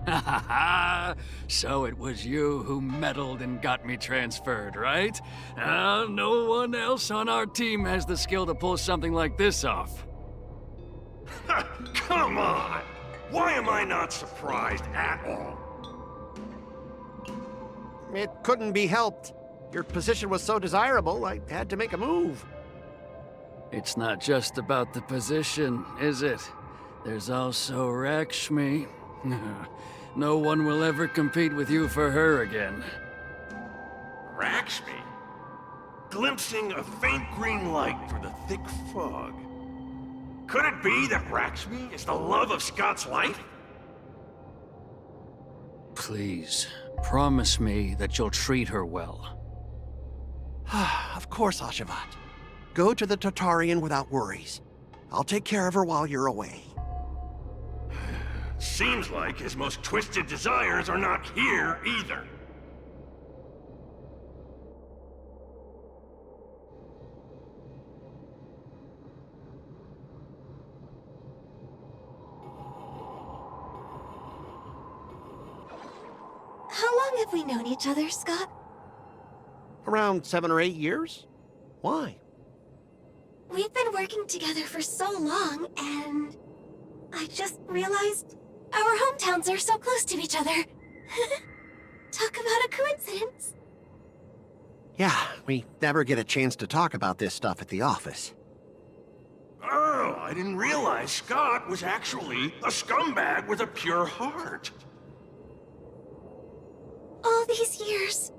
Ha ha ha! So it was you who meddled and got me transferred, right? No one else on our team has the skill to pull something like this off. Come on! Why am I not surprised at all? It couldn't be helped. Your position was so desirable, I had to make a move. It's not just about the position, is it? There's also Rakshmi. No one will ever compete with you for her again. Rakshmi? Glimpsing a faint green light through the thick fog. Could it be that Rakshmi is the love of Scott's life? Please, promise me that you'll treat her well. Of course, Ashavat. Go to the Tartarian without worries. I'll take care of her while you're away. Seems like his most twisted desires are not here either. How long have we known each other, Scott? Around 7 or 8 years? Why? We've been working together for so long, and I just realized our hometowns are so close to each other. Talk about a coincidence. Yeah, we never get a chance to talk about this stuff at the office. Oh, I didn't realize Scott was actually a scumbag with a pure heart. All these years,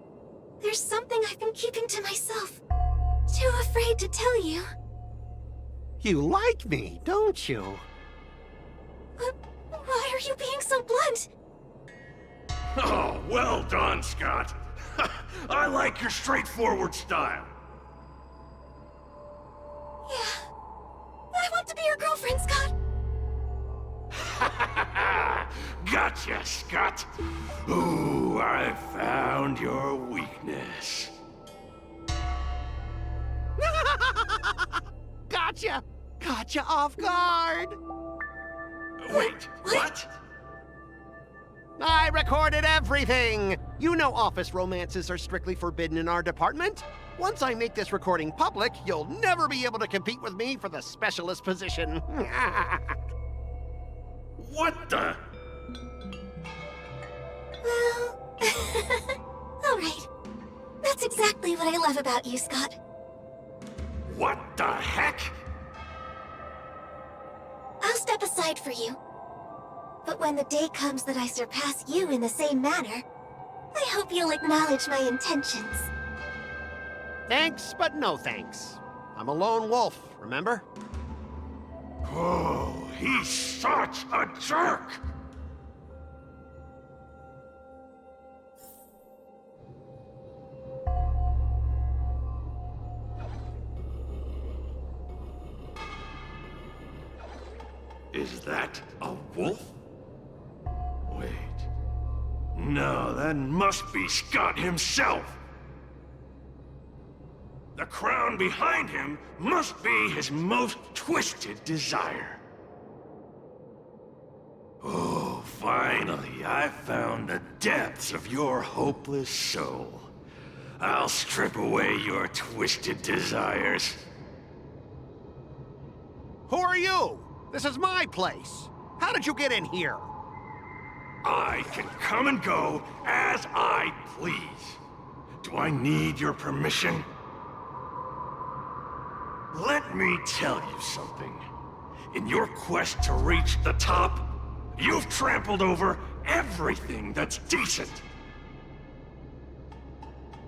there's something I've been keeping to myself. Too afraid to tell you. You like me, don't you? Why are you being so blunt? Oh, well done, Scott. I like your straightforward style. Yeah. I want to be your girlfriend, Scott. Gotcha, Scott. Ooh, I found your weakness. Gotcha! Gotcha off guard! Wait, what? I recorded everything! You know office romances are strictly forbidden in our department. Once I make this recording public, you'll never be able to compete with me for the specialist position. What the? Well, all right. That's exactly what I love about you, Scott. What the heck? I'll step aside for you. But when the day comes that I surpass you in the same manner, I hope you'll acknowledge my intentions. Thanks, but no thanks. I'm a lone wolf, remember? Oh, he's such a jerk! Is that a wolf? Wait. No, that must be Scott himself. The crown behind him must be his most twisted desire. Oh, finally, I found the depths of your hopeless soul. I'll strip away your twisted desires. Who are you? This is my place. How did you get in here? I can come and go as I please. Do I need your permission? Let me tell you something. In your quest to reach the top, you've trampled over everything that's decent.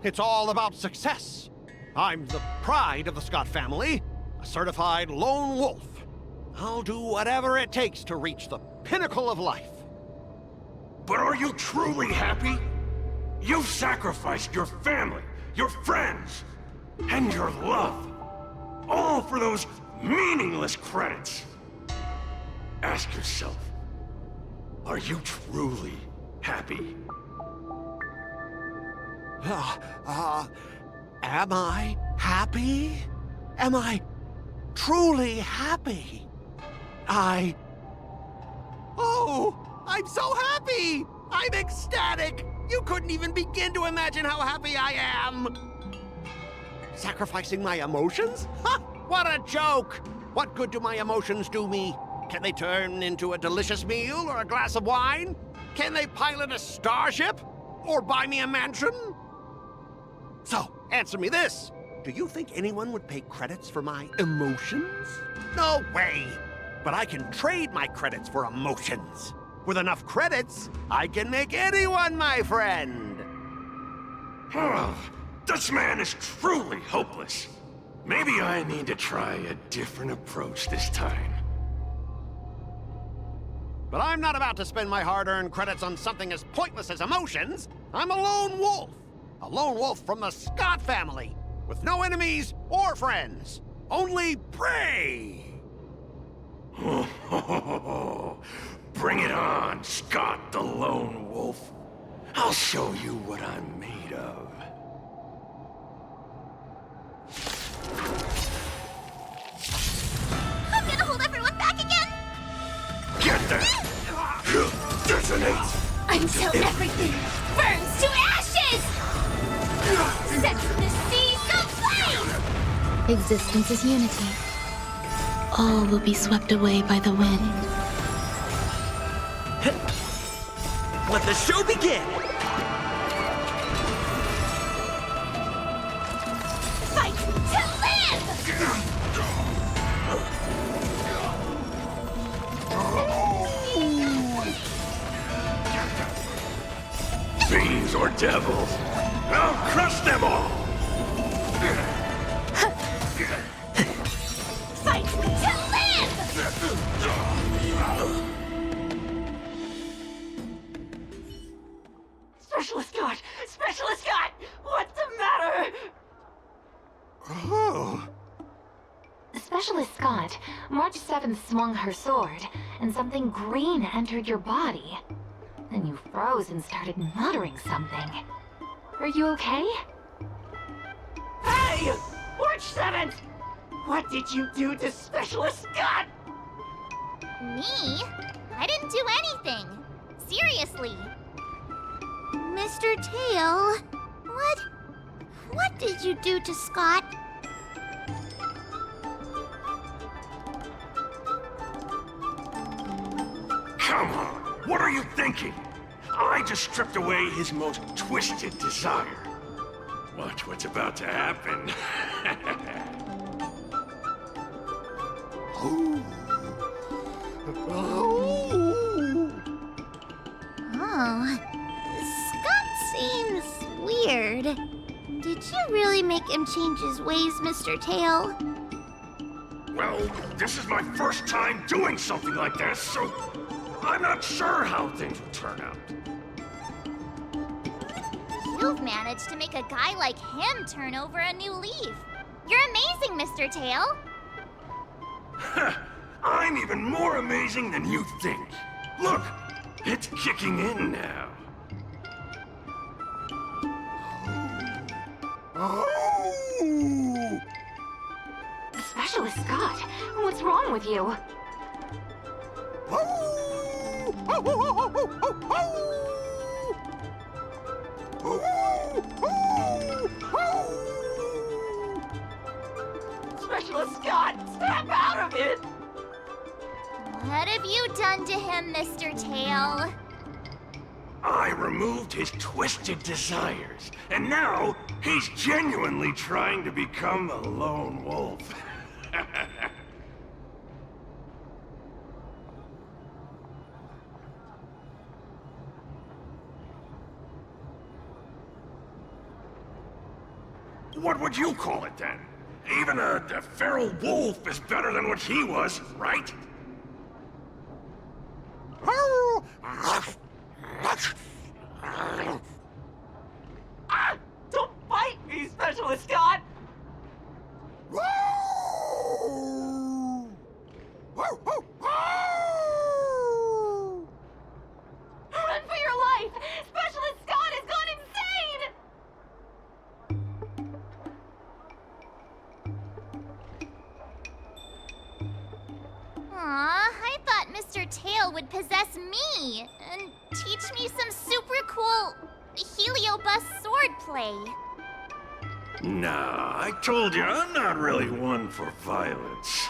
It's all about success. I'm the pride of the Scott family, a certified lone wolf. I'll do whatever it takes to reach the pinnacle of life. But are you truly happy? You've sacrificed your family, your friends, and your love. All for those meaningless credits. Ask yourself, are you truly happy? Am I happy? Am I truly happy? Oh, I'm so happy! I'm ecstatic! You couldn't even begin to imagine how happy I am! Sacrificing my emotions? Ha! What a joke! What good do my emotions do me? Can they turn into a delicious meal or a glass of wine? Can they pilot a starship? Or buy me a mansion? So, answer me this. Do you think anyone would pay credits for my emotions? No way! But I can trade my credits for emotions. With enough credits, I can make anyone my friend. This man is truly hopeless. Maybe I need to try a different approach this time. But I'm not about to spend my hard-earned credits on something as pointless as emotions. I'm a lone wolf. A lone wolf from the Scott family, with no enemies or friends. Only prey! Bring it on, Scott the Lone Wolf. I'll show you what I'm made of. I'm gonna hold everyone back again! Get that! Detonate! Until everything burns to ashes! Set the seas aflame! Existence is unity. All will be swept away by the wind. Let the show begin! Fight to live! Fiends or devils, I'll crush them all! Fight to live! Specialist Scott! Specialist Scott! What's the matter? Oh. Specialist Scott, March 7th swung her sword, and something green entered your body. Then you froze and started muttering something. Are you okay? Hey! March 7th! What did you do to Specialist Scott? Me? I didn't do anything. Seriously. Mr. Tail, what did you do to Scott? Come on, what are you thinking? I just stripped away his most twisted desire. Watch what's about to happen. Oh, Scott seems weird. Did you really make him change his ways, Mr. Tail? Well, this is my first time doing something like this, so I'm not sure how things will turn out. You've managed to make a guy like him turn over a new leaf. You're amazing, Mr. Tail. I'm even more amazing than you think. Look, it's kicking in now. Specialist Scott, what's wrong with you? Specialist Scott, snap out of it! What have you done to him, Mr. Tail? I removed his twisted desires, and now he's genuinely trying to become a lone wolf. What would you call it then? Even a feral wolf is better than what he was, right? Don't bite me, Specialist Scott! Run for your life! Specialist Scott has gone insane! Aw, I thought Mr. Tail would possess me and teach me some super cool heliobus swordplay. Nah, I told you, I'm not really one for violence.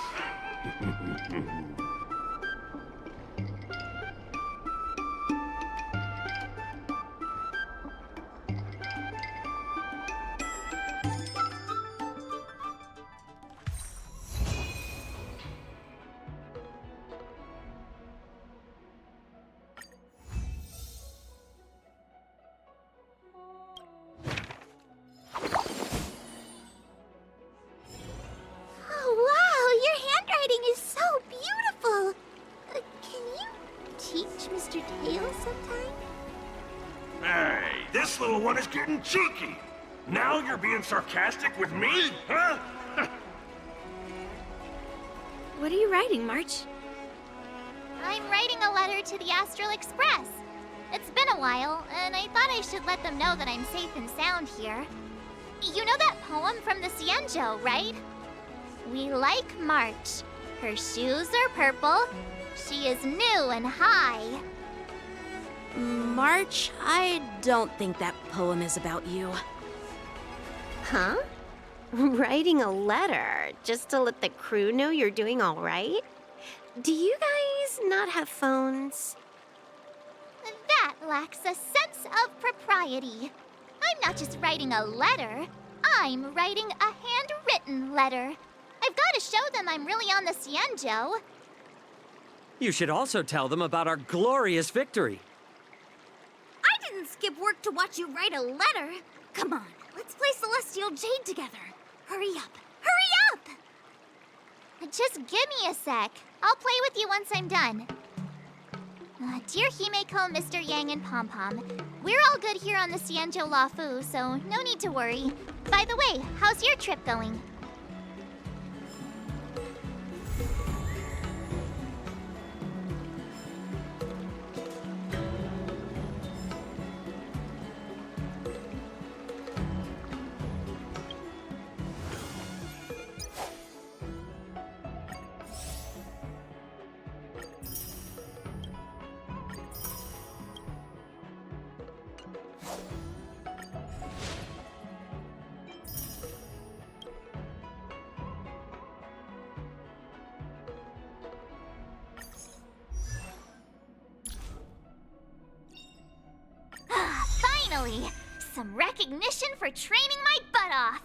Oh, wow, your handwriting is so beautiful. Can you teach Mr. Tail sometime? Hey, this little one is getting cheeky. Now you're being sarcastic with me, huh? What are you writing, March? I'm writing a letter to the Astral Express. It's been a while, and I thought I should let them know that I'm safe and sound here. You know that poem from the Cienjo, right? We like March. Her shoes are purple. She is new and high. March, I don't think that poem is about you. Huh? Writing a letter just to let the crew know you're doing all right? Do you guys not have phones? That lacks a sense of propriety. I'm not just writing a letter. I'm writing a handwritten letter. I've got to show them I'm really on the Cienjo. You should also tell them about our glorious victory. I didn't skip work to watch you write a letter. Come on, let's play Celestial Jade together. Hurry up! Hurry up! Just give me a sec. I'll play with you once I'm done. Dear Himeko, Mr. Yang, and Pom Pom, we're all good here on the Cienjo Lafu, so no need to worry. By the way, how's your trip going? Finally! Some recognition for training my butt off!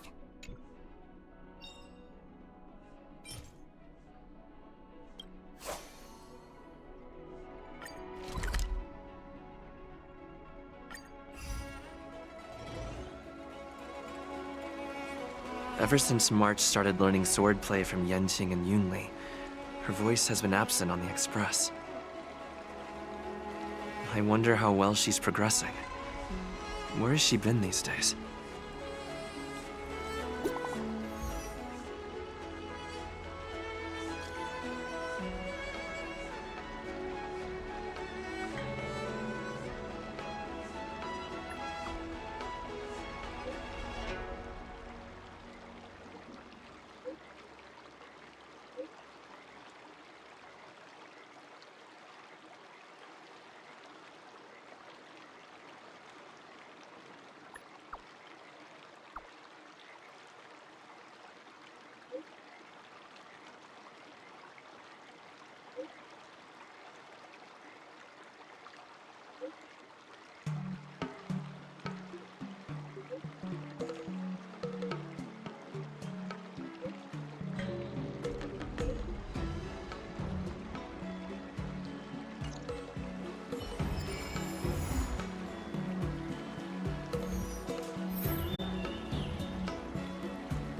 Ever since March started learning swordplay from Yenqing and Yunli, her voice has been absent on the Express. I wonder how well she's progressing. Where has she been these days?